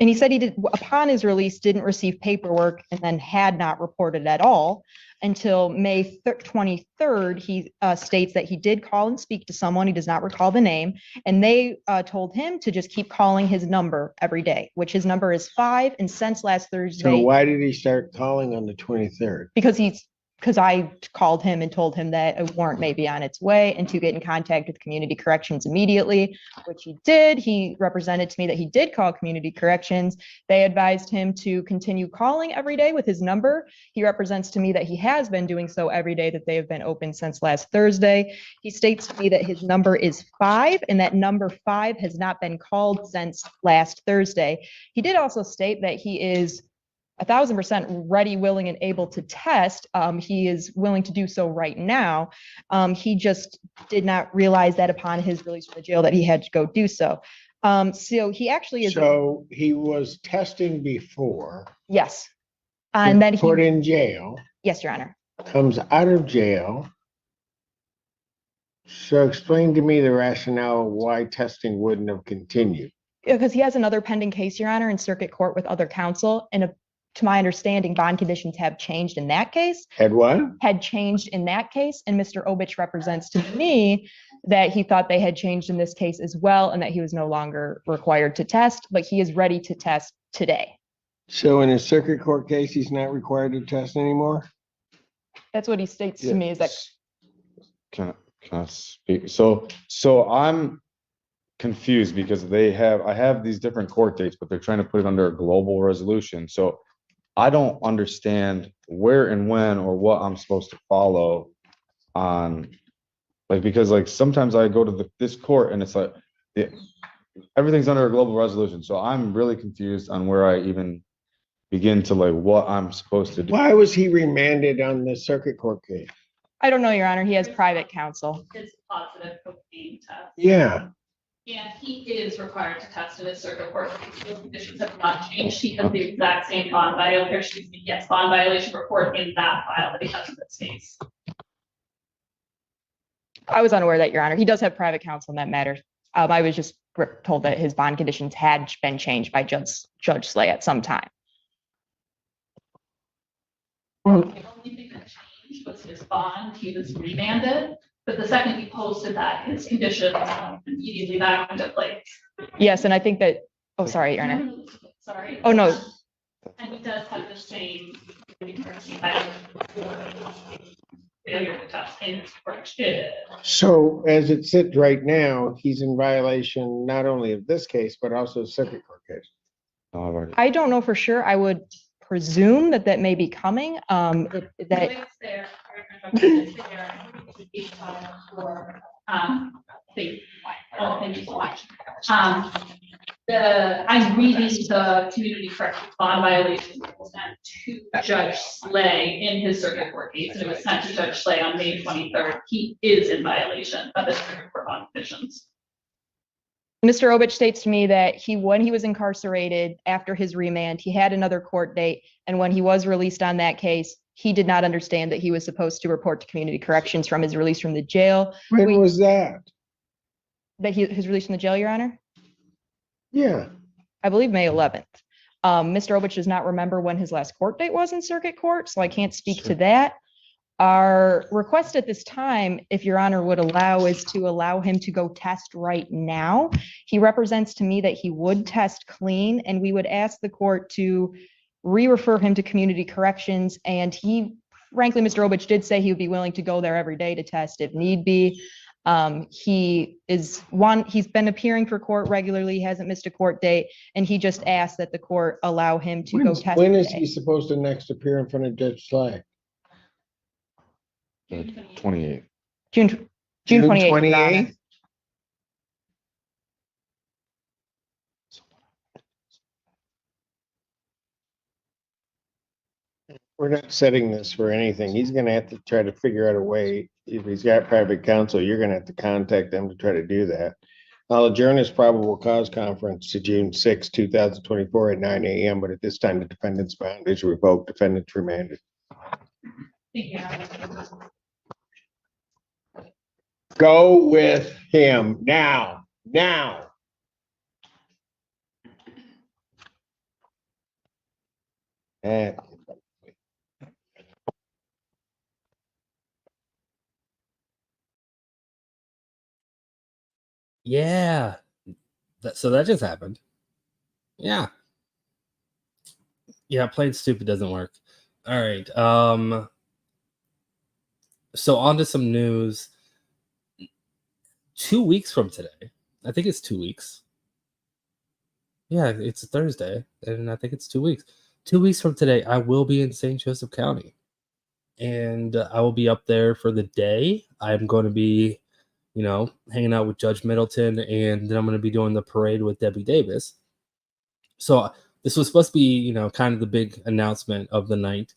And he said he did, upon his release, didn't receive paperwork and then had not reported at all until May 23rd. He states that he did call and speak to someone. He does not recall the name. And they told him to just keep calling his number every day, which his number is 5. And since last Thursday. So why did he start calling on the 23rd? Because I called him and told him that a warrant may be on its way and to get in contact with community corrections immediately, which he did. He represented to me that he did call community corrections. They advised him to continue calling every day with his number. He represents to me that he has been doing so every day, that they have been open since last Thursday. He states to me that his number is 5 and that number 5 has not been called since last Thursday. He did also state that he is 1,000% ready, willing, and able to test. He is willing to do so right now. He just did not realize that upon his release from the jail that he had to go do so. So he actually is. So he was testing before. Yes. And then he put in jail. Yes, Your Honor. Comes out of jail. So explain to me the rationale of why testing wouldn't have continued. Because he has another pending case, Your Honor, in circuit court with other counsel, and to my understanding, bond conditions have changed in that case. Had what? Had changed in that case. And Mr. Obich represents to me that he thought they had changed in this case as well, and that he was no longer required to test, but he is ready to test today. So in a circuit court case, he's not required to test anymore? That's what he states to me, is that. Can I speak? So I'm confused because I have these different court dates, but they're trying to put it under a global resolution. So I don't understand where and when or what I'm supposed to follow on, because sometimes I go to this court and it's like everything's under a global resolution. So I'm really confused on where I even begin to what I'm supposed to do. Why was he remanded on the circuit court case? I don't know, Your Honor. He has private counsel. His positive cocaine test. Yeah. And he is required to test in his circuit court. His conditions have not changed. He has the exact same bond violation report in that file that he has in this case. I was unaware of that, Your Honor. He does have private counsel in that matter. I was just told that his bond conditions had been changed by Judge Slay at some time. The only thing that changed was his bond. He was remanded. But the second he posted that, his conditions immediately back into place. Yes, and I think that, oh, sorry, Your Honor. Sorry. Oh, no. And he does have the same failure to test in his correction. So as it sits right now, he's in violation not only of this case, but also circuit court case. I don't know for sure. I would presume that may be coming. I'm reading the community corrections bond violation was sent to Judge Slay in his circuit court case, and it was sent to Judge Slay on May 23rd. He is in violation of his circuit court bond conditions. Mr. Obich states to me that when he was incarcerated after his remand, he had another court date, and when he was released on that case, he did not understand that he was supposed to report to community corrections from his release from the jail. When was that? That his release from the jail, Your Honor? Yeah. I believe May 11th. Mr. Obich does not remember when his last court date was in circuit court, so I can't speak to that. Our request at this time, if Your Honor would allow, is to allow him to go test right now. He represents to me that he would test clean, and we would ask the court to re-refer him to community corrections. And he, frankly, Mr. Obich did say he would be willing to go there every day to test if need be. He's been appearing for court regularly, he hasn't missed a court date, and he just asked that the court allow him to go test. When is today. he supposed to next appear in front of Judge Slay? 28th. June 28th. Your Honor. We're not setting this for anything. He's gonna have to try to figure out a way. If he's got private counsel, you're gonna have to contact them to try to do that. I'll adjourn his probable cause conference to June 6, 2024 at 9 a.m. But at this time, the defendant's bond is revoked. Defendant's remanded. Go with him now. And Yeah. So that just happened. Yeah. Yeah, playing stupid doesn't work. All right. So on to some news. 2 weeks from today, I think it's 2 weeks. Yeah, it's a Thursday, and I think it's 2 weeks. 2 weeks from today, I will be in St. Joseph County, and I will be up there for the day. I'm going to be, hanging out with Judge Middleton, and then I'm going to be doing the parade with Debbie Davis. So this was supposed to be, kind of the big announcement of the night.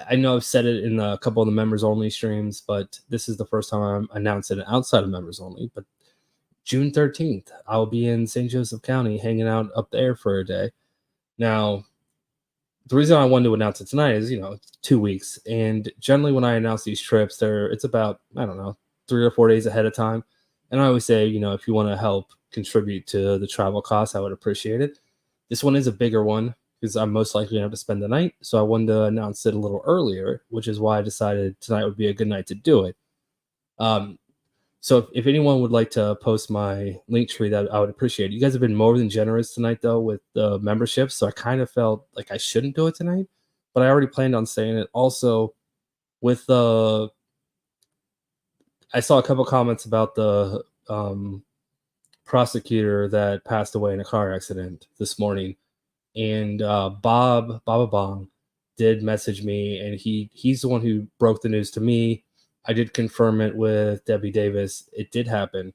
I know I've said it in a couple of the members only streams, but this is the first time I'm announcing it outside of members only. But June 13th, I'll be in St. Joseph County hanging out up there for a day. Now, the reason I wanted to announce it tonight is, it's 2 weeks. And generally when I announce these trips, it's about, 3 or 4 days ahead of time. And I always say, if you want to help contribute to the travel costs, I would appreciate it. This one is a bigger one, because I'm most likely going to have to spend the night. So I wanted to announce it a little earlier, which is why I decided tonight would be a good night to do it. So if anyone would like to post my link tree, that I would appreciate it. You guys have been more than generous tonight, though, with the membership. So I kind of felt like I shouldn't do it tonight, but I already planned on saying it. Also, with I saw a couple comments about the prosecutor that passed away in a car accident this morning. And Baba Bong did message me, and he's the one who broke the news to me. I did confirm it with Debbie Davis. It did happen.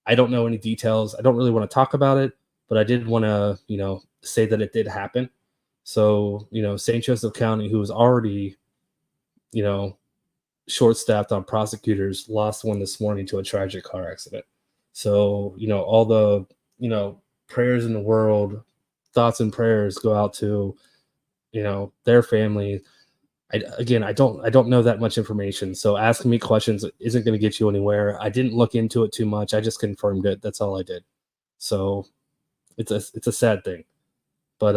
I don't know any details. I don't really want to talk about it, but I did want to, say that it did happen. So, St. Joseph County, who was already, short-staffed on prosecutors, lost one this morning to a tragic car accident. So, all the, prayers in the world, thoughts and prayers go out to, their family. I don't know that much information. So asking me questions isn't going to get you anywhere. I didn't look into it too much. I just confirmed it. That's all I did. So it's a sad thing, but,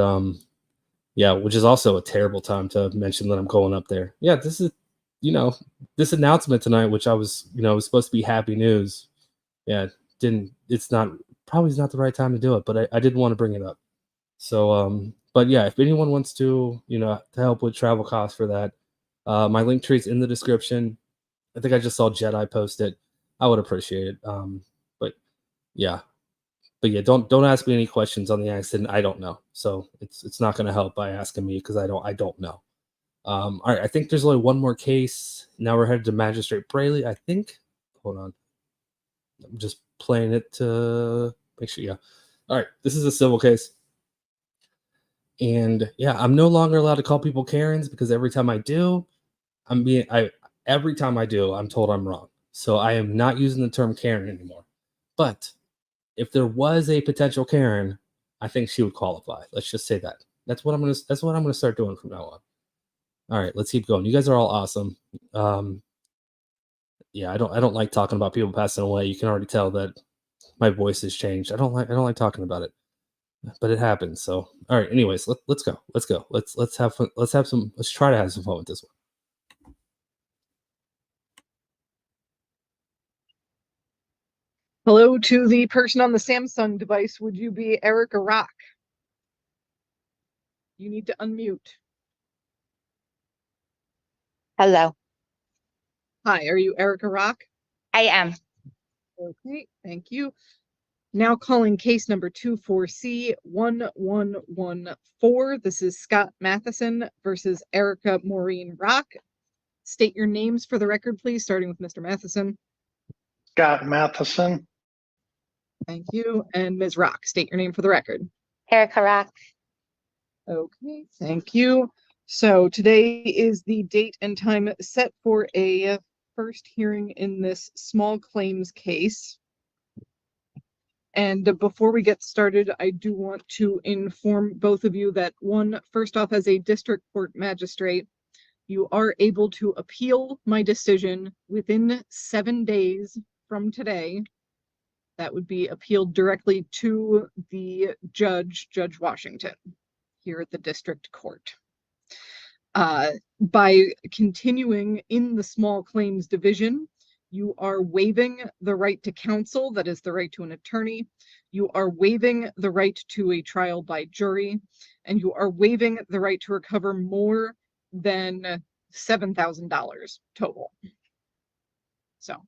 yeah, which is also a terrible time to mention that I'm going up there. Yeah. This is, this announcement tonight, which I was, was supposed to be happy news. Yeah. It's probably not the right time to do it, but I did want to bring it up. So, but yeah, if anyone wants to, to help with travel costs for that, my link tree is in the description. I think I just saw Jedi post it. I would appreciate it. But yeah, don't ask me any questions on the accident. I don't know. So it's not going to help by asking me, because I don't know. All right. I think there's only one more case. Now we're headed to Magistrate Braley, I think. Hold on. I'm just playing it to make sure. Yeah. All right. This is a civil case. And yeah, I'm no longer allowed to call people Karens, because every time I do, I'm told I'm wrong. So I am not using the term Karen anymore. But if there was a potential Karen, I think she would qualify. Let's just say that. That's what I'm gonna start doing from now on. All right, let's keep going. You guys are all awesome. Yeah, I don't like talking about people passing away. You can already tell that my voice has changed. I don't like talking about it. but it happens. So, all right. Anyways, let's go. Let's go. Let's have fun. Let's try to have some fun with this one. Hello to the person on the Samsung device. Would you be Erica Rock? You need to unmute. Hello. Hi, are you Erica Rock? I am. Okay, thank you. Now calling case number 24C1114. This is Scott Matheson versus Erica Maureen Rock. State your names for the record, please, starting with Mr. Matheson. Scott Matheson. Thank you. And Ms. Rock, state your name for the record. Erica Rock. Okay, thank you. So today is the date and time set for a first hearing in this small claims case. And before we get started, I do want to inform both of you that first off, as a district court magistrate, you are able to appeal my decision within 7 days from today. That would be appealed directly to the judge, Judge Washington, here at the district court. By continuing in the small claims division, you are waiving the right to counsel, that is the right to an attorney. You are waiving the right to a trial by jury, and you are waiving the right to recover more than $7,000 total. So,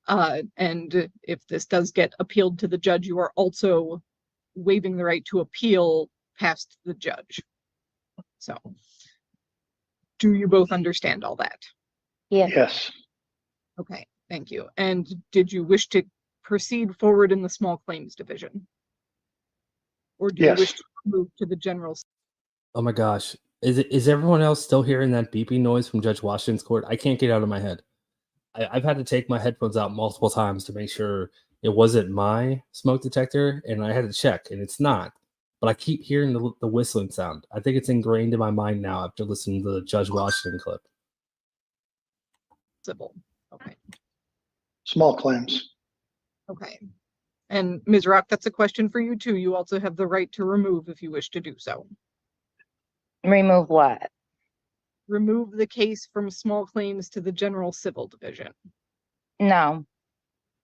and if this does get appealed to the judge, you are also waiving the right to appeal past the judge. So, do you both understand all that? Yeah. Yes. Okay, thank you. And did you wish to proceed forward in the small claims division? Or do you wish to move to the general? Oh my gosh. Is everyone else still hearing that beeping noise from Judge Washington's court? I can't get it out of my head. I've had to take my headphones out multiple times to make sure it wasn't my smoke detector, and I had to check, and it's not. But I keep hearing the whistling sound. I think it's ingrained in my mind now after listening to the Judge Washington clip. Civil. Okay. Small claims. Okay. And Ms. Rock, that's a question for you too. You also have the right to remove if you wish to do so. Remove what? Remove the case from small claims to the general civil division. No.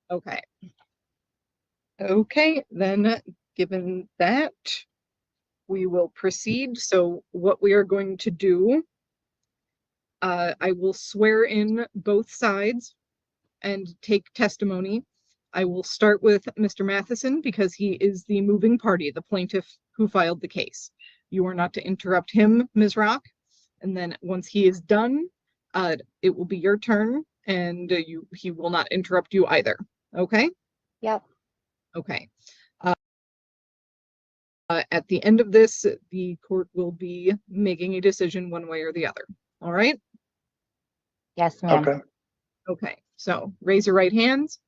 Okay. Okay, then given that, we will proceed. So what we are going to do, I will swear in both sides and take testimony. I will start with Mr. Matheson because he is the moving party, the plaintiff who filed the case. You are not to interrupt him, Ms. Rock. And then once he is done, it will be your turn, and he will not interrupt you either. Okay? Yep. Okay. At the end of this, the court will be making a decision one way or the other. All right? Yes, ma'am. Okay. Okay. So raise your right hands.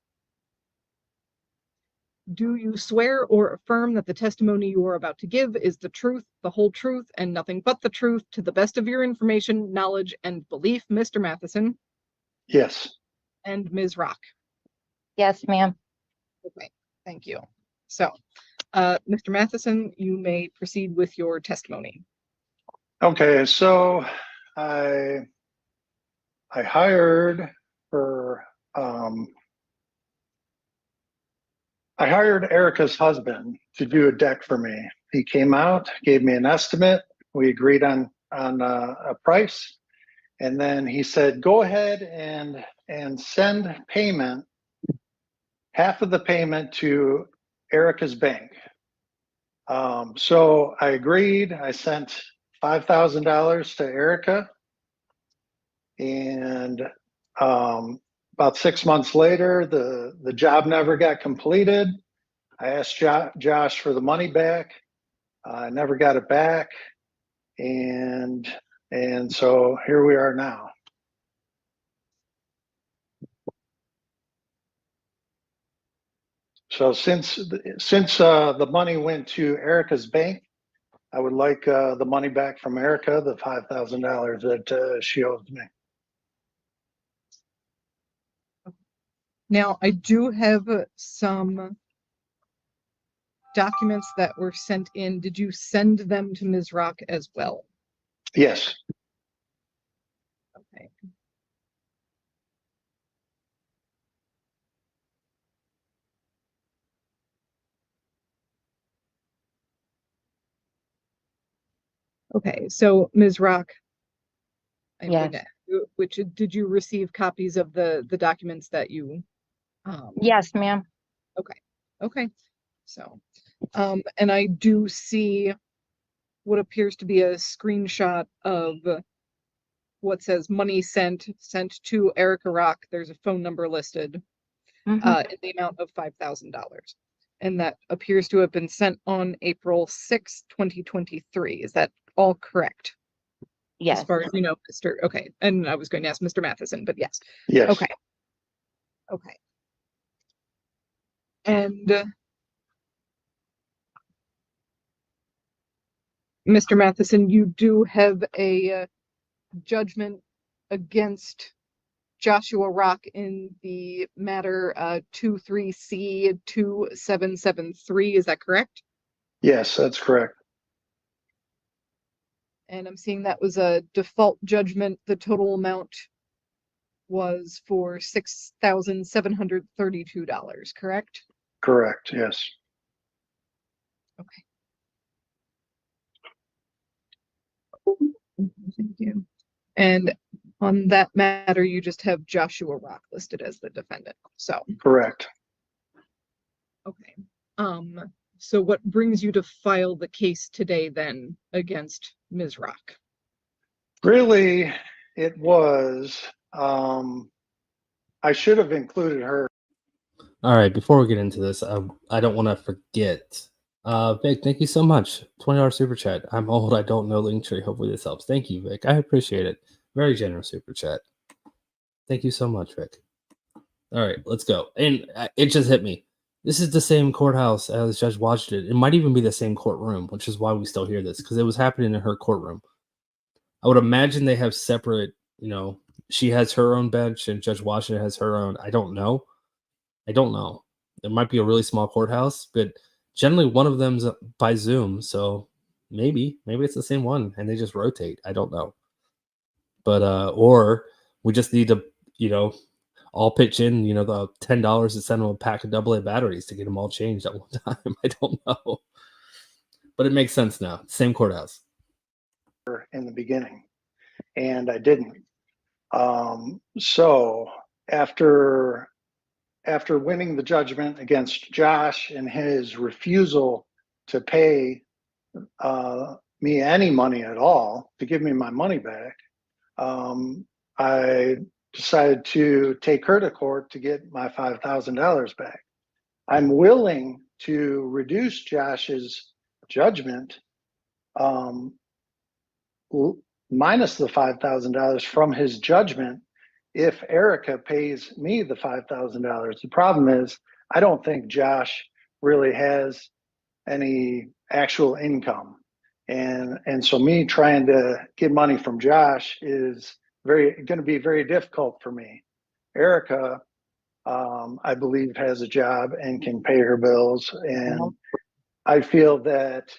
Do you swear or affirm that the testimony you are about to give is the truth, the whole truth, and nothing but the truth to the best of your information, knowledge, and belief, Mr. Matheson? Yes. And Ms. Rock? Yes, ma'am. Okay, thank you. So, Mr. Matheson, you may proceed with your testimony. Okay, so I hired for I hired Erica's husband to do a deck for me. He came out, gave me an estimate. We agreed on a price. And then he said, go ahead and send payment, half of the payment to Erica's bank. So I agreed. I sent $5,000 to Erica. And about 6 months later, the job never got completed. I asked Josh for the money back. I never got it back. And so here we are now. So since the money went to Erica's bank, I would like the money back from Erica, the $5,000 that she owes me. Now, I do have some documents that were sent in, did you send them to Ms. Rock as well? Yes. Okay. Okay, so Ms. Rock, I'm going Yes. to, which did you receive copies of the documents that you? Yes, ma'am. Okay. Okay. So, and I do see what appears to be a screenshot of what says money sent to Erica Rock. There's a phone number listed in the amount of $5,000. And that appears to have been sent on April 6th, 2023. Is that all correct? Yes. As far as you know, Mr. Okay. And I was going to ask Mr. Matheson, but yes. Yes. Okay. Okay. And Mr. Matheson, you do have a judgment against Joshua Rock in the matter 23C2773. Is that correct? Yes, that's correct. And I'm seeing that was a default judgment. The total amount was for $6,732, correct? Correct, yes. Okay. Thank you. And on that matter, you just have Joshua Rock listed as the defendant. So Correct. okay. So what brings you to file the case today then against Ms. Rock? Really, it was, I should have included her. All right, before we get into this, I don't want to forget. Vic, thank you so much. $20 super chat. I'm old. I don't know Linktree. Hopefully this helps. Thank you, Vic. I appreciate it. Very generous super chat. Thank you so much, Vic. All right, let's go. And it just hit me. This is the same courthouse as Judge Washington. It might even be the same courtroom, which is why we still hear this, because it was happening in her courtroom. I would imagine they have separate, she has her own bench and Judge Washington has her own. I don't know. It might be a really small courthouse, but generally one of them's by Zoom. So maybe it's the same one and they just rotate. I don't know. But, or we just need to, all pitch in, the $10 to send them a pack of AA batteries to get them all changed at one time. I don't know. But it makes sense now. Same courthouse. In the beginning, and I didn't. So after winning the judgment against Josh and his refusal to pay me any money at all, to give me my money back, I decided to take her to court to get my $5,000 back. I'm willing to reduce Josh's judgment minus the $5,000 from his judgment if Erica pays me the $5,000. The problem is I don't think Josh really has any actual income. And so me trying to get money from Josh is going to be very difficult for me. Erica, I believe, has a job and can pay her bills. And I feel that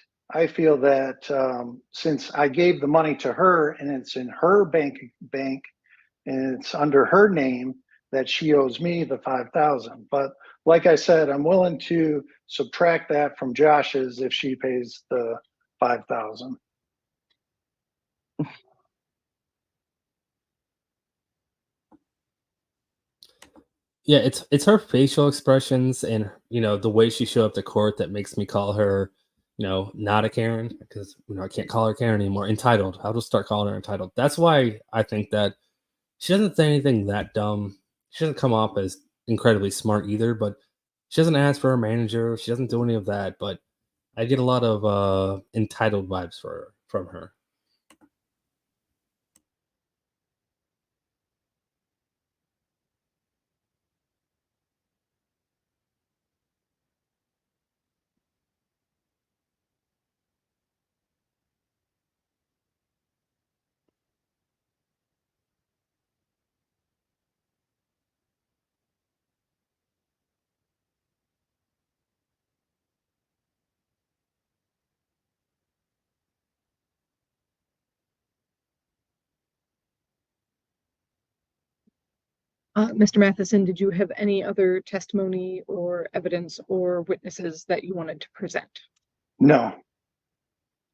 since I gave the money to her and it's in her bank and it's under her name, that she owes me the $5,000. But like I said, I'm willing to subtract that from Josh's if she pays the $5,000. Yeah, it's her facial expressions and the way she showed up to court that makes me call her, not a Karen, because I can't call her Karen anymore. Entitled. I'll just start calling her entitled. That's why I think that she doesn't say anything that dumb. She doesn't come off as incredibly smart either, but she doesn't ask for a manager. She doesn't do any of that. But I get a lot of entitled vibes from her. Mr. Matheson, did you have any other testimony or evidence or witnesses that you wanted to present? No.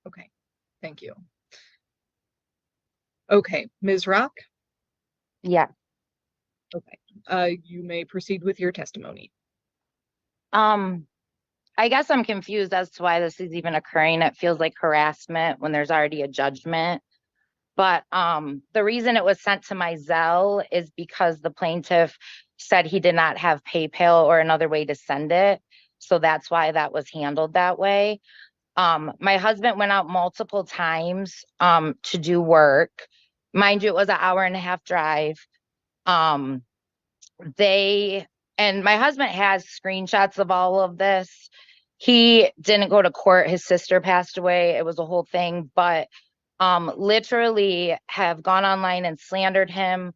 Okay, thank you. Okay, Ms. Rock? Yeah. Okay, you may proceed with your testimony. I guess I'm confused as to why this is even occurring. It feels like harassment when there's already a judgment. But the reason it was sent to my Zelle is because the plaintiff said he did not have PayPal or another way to send it. So that's why that was handled that way. My husband went out multiple times to do work. Mind you, it was an 1.5-hour drive. And my husband has screenshots of all of this. He didn't go to court. His sister passed away. It was a whole thing, but literally have gone online and slandered him.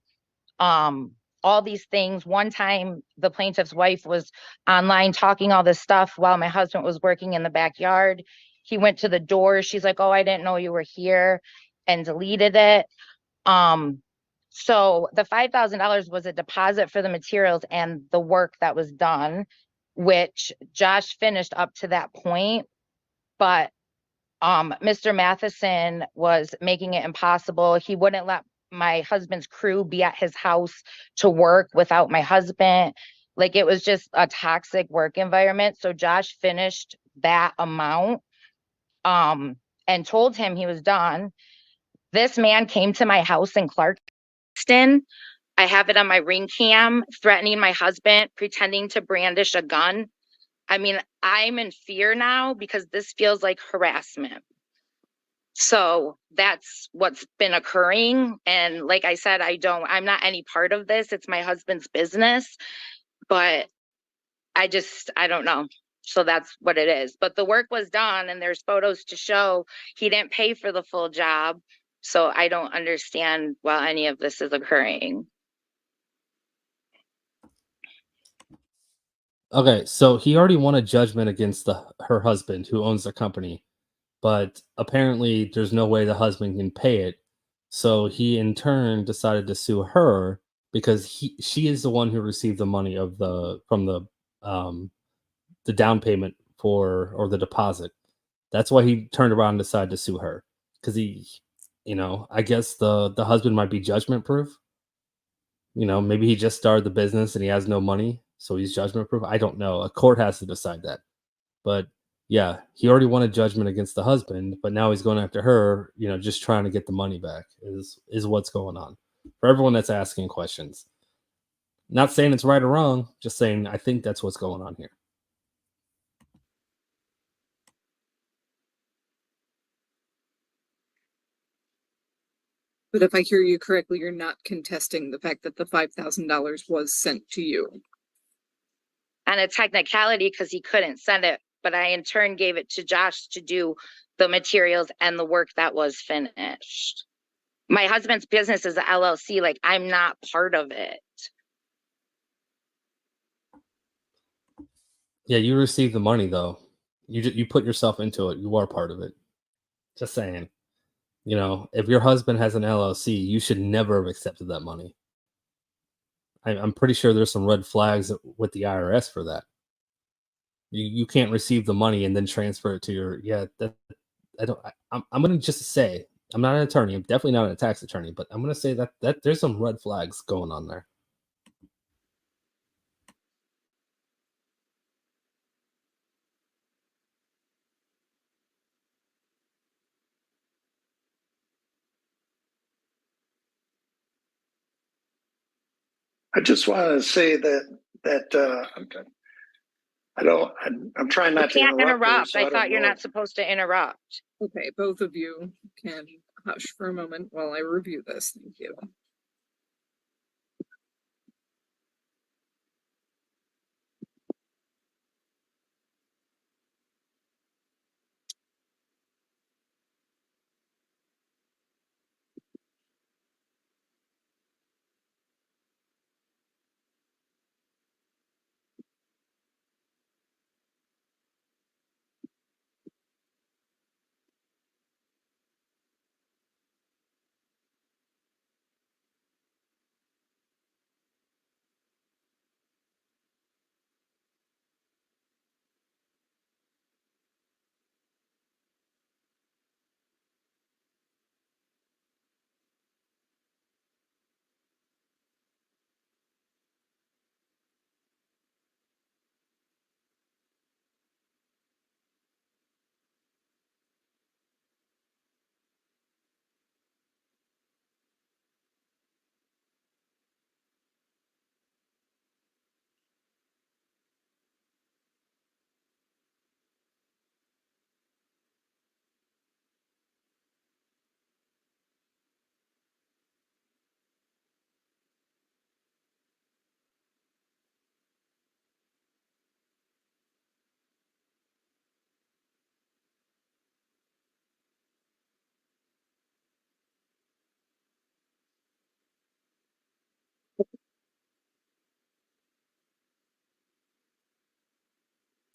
All these things. One time the plaintiff's wife was online talking all this stuff while my husband was working in the backyard. He went to the door. She's like, "Oh, I didn't know you were here," and deleted it. So the $5,000 was a deposit for the materials and the work that was done, which Josh finished up to that point. But Mr. Matheson was making it impossible. He wouldn't let my husband's crew be at his house to work without my husband. Like, it was just a toxic work environment. So Josh finished that amount and told him he was done. This man came to my house in Clarkston. I have it on my ring cam, threatening my husband, pretending to brandish a gun. I mean, I'm in fear now because this feels like harassment. So that's what's been occurring. And like I said, I'm not any part of this. It's my husband's business, but I don't know. So that's what it is. But the work was done and there's photos to show he didn't pay for the full job. So I don't understand why any of this is occurring. Okay, so he already won a judgment against her husband who owns the company, but apparently there's no way the husband can pay it. So he in turn decided to sue her because she is the one who received the money from the down payment or the deposit. That's why he turned around and decided to sue her because I guess the husband might be judgment proof. Maybe he just started the business and he has no money, so he's judgment proof. I don't know. A court has to decide that. But yeah, he already won a judgment against the husband, but now he's going after her, just trying to get the money back is what's going on. For everyone that's asking questions. Not saying it's right or wrong, just saying I think that's what's going on here. But if I hear you correctly, you're not contesting the fact that the $5,000 was sent to you. And a technicality because he couldn't send it, but I in turn gave it to Josh to do the materials and the work that was finished. My husband's business is an LLC. Like, I'm not part of it. Yeah, you received the money though. You put yourself into it. You are part of it. Just saying. If your husband has an LLC, you should never have accepted that money. I'm pretty sure there's some red flags with the IRS for that. You can't receive the money and then transfer it to I'm going to just say, I'm not an attorney. I'm definitely not a tax attorney, but I'm going to say that there's some red flags going on there. I just want to say that I'm trying not to You can't interrupt. her, interrupt. so I don't thought you're know not supposed to interrupt. Okay, both of you can hush for a moment while I review this. Thank you.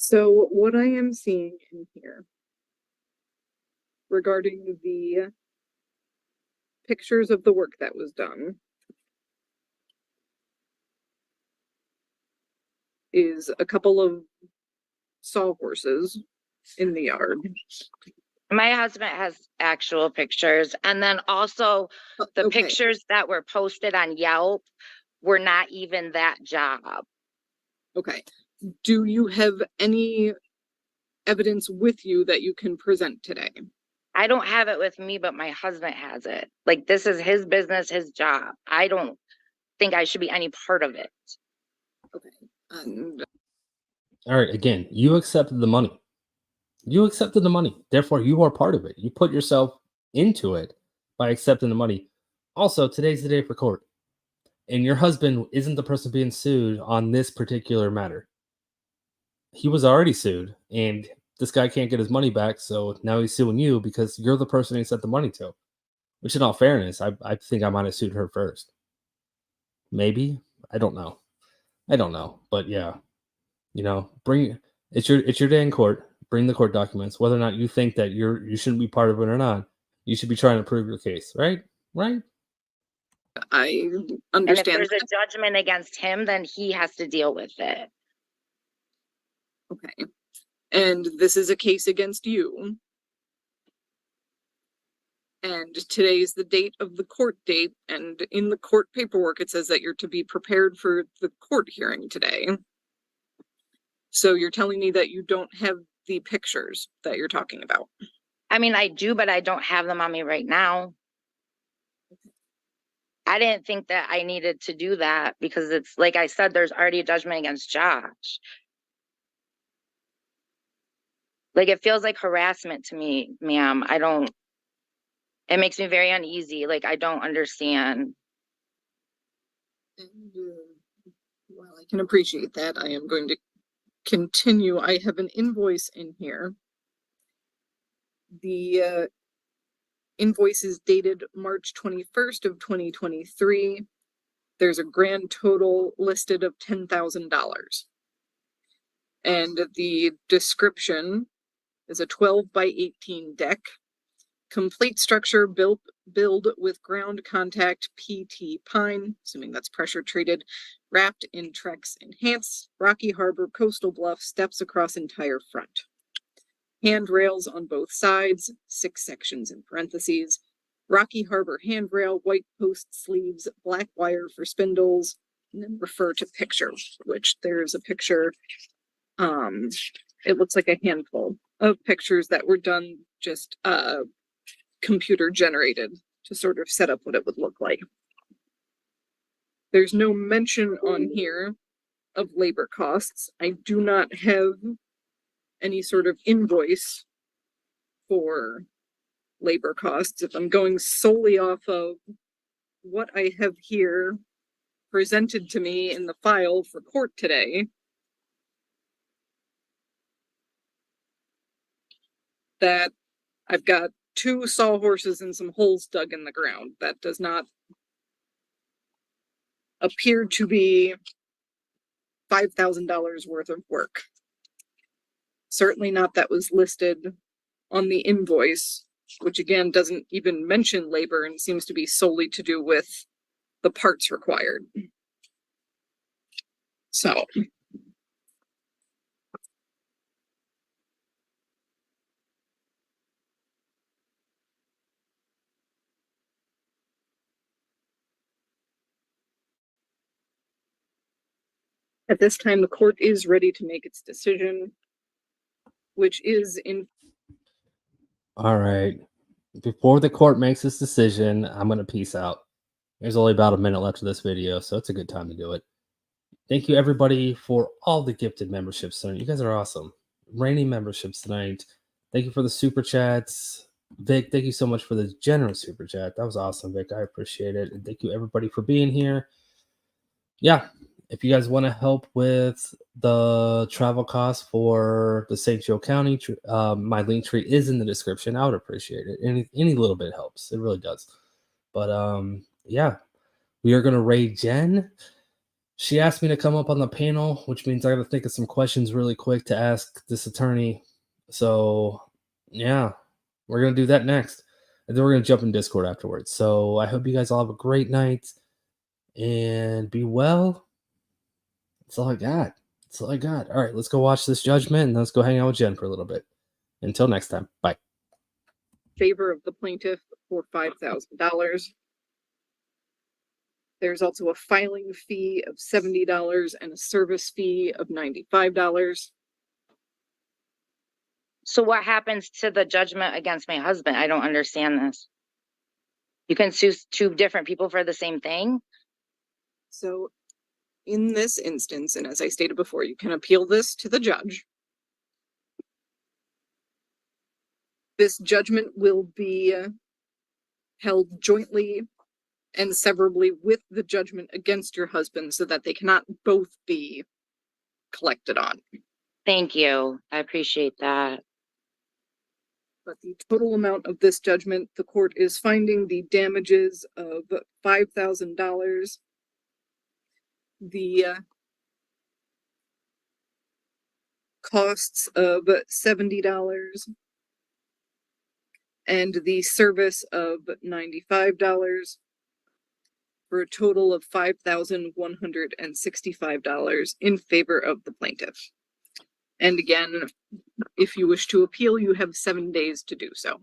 So what I am seeing in here regarding the pictures of the work that was done is a couple of sawhorses in the yard. My husband has actual pictures, and then also the okay. pictures that were posted on Yelp were not even that job. Okay. Do you have any evidence with you that you can present today? I don't have it with me, but my husband has it. Like, this is his business, his job. I don't think I should be any part of it. Okay. And All right, again, you accepted the money. You accepted the money. Therefore, you are part of it. You put yourself into it by accepting the money. Also, today's the day for court. And your husband isn't the person being sued on this particular matter. He was already sued, and this guy can't get his money back, so now he's suing you because you're the person he sent the money to. Which, in all fairness, I think I might have sued her first. Maybe. I don't know. But yeah, bring it's your day in court. Bring the court documents. Whether or not you think that you shouldn't be part of it or not, you should be trying to prove your case, right? Right? I And if understand. there's a judgment against him, then he has to deal with it. Okay. And this is a case against you. And today is the date of the court date. And in the court paperwork, it says that you're to be prepared for the court hearing today. So you're telling me that you don't have the pictures that you're talking about? I mean, I do, but I don't have them on me right now. I didn't think that I needed to do that because it's like I said, there's already a judgment against Josh. Like, it feels like harassment to me, ma'am. It makes me very uneasy. Like, I don't understand. And, well, I can appreciate that. I am going to continue. I have an invoice in here. The invoice is dated March 21st of 2023. There's a grand total listed of $10,000. And the description is a 12 by 18 deck. Complete structure build with ground contact PT pine, assuming that's pressure treated, wrapped in Trex Enhance, Rocky Harbor coastal bluff, steps across entire front. Handrails on both sides, 6 sections in parentheses. Rocky Harbor handrail, white post sleeves, black wire for spindles, and then refer to picture, which there's a picture. It looks like a handful of pictures that were done just computer generated to sort of set up what it would look like. There's no mention on here of labor costs. I do not have any sort of invoice for labor costs. If I'm going solely off of what I have here presented to me in the file for court today, that I've got 2 sawhorses and some holes dug in the ground. That does not appear to be $5,000 worth of work. Certainly not that was listed on the invoice, which again doesn't even mention labor and seems to be solely to do with the parts required. So at this time, the court is ready to make its decision, which is in. All right. Before the court makes its decision, I'm going to peace out. There's only about a minute left of this video, so it's a good time to do it. Thank you, everybody, for all the gifted memberships tonight. You guys are awesome. Raining memberships tonight. Thank you for the super chats. Vic, thank you so much for the generous super chat. That was awesome, Vic. I appreciate it. And thank you, everybody, for being here. Yeah. If you guys want to help with the travel costs for the St. Joe County, my link tree is in the description. I would appreciate it. Any little bit helps. It really does. But yeah, we are going to raid Jen. she asked me to come up on the panel, which means I got to think of some questions really quick to ask this attorney. So, yeah, we're going to do that next. And then we're going to jump in Discord afterwards. So I hope you guys all have a great night and be well. That's all I got. That's all I got. All right, let's go watch this judgment and let's go hang out with Jen for a little bit. Until next time, bye. Favor of the plaintiff for $5,000. There's also a filing fee of $70 and a service fee of $95. So what happens to the judgment against my husband? I don't understand this. You can sue two different people for the same thing? So in this instance, and as I stated before, you can appeal this to the judge. This judgment will be held jointly and severably with the judgment against your husband so that they cannot both be collected on. Thank you. I appreciate that. But the total amount of this judgment, the court is finding the damages of $5,000. The costs of $70 and the service of $95 for a total of $5,165 in favor of the plaintiff. And again, if you wish to appeal, you have 7 days to do so.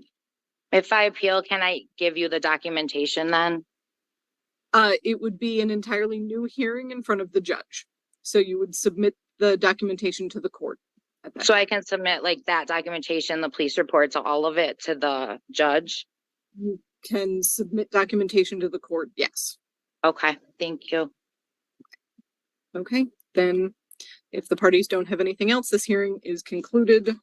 If I appeal, can I give you the documentation then? It would be an entirely new hearing in front of the judge. So you would submit the documentation to the court. So I can submit like that documentation, the police reports, all of it to the judge? You can submit documentation to the court, yes. Okay, thank you. Okay, then if the parties don't have anything else, this hearing is concluded.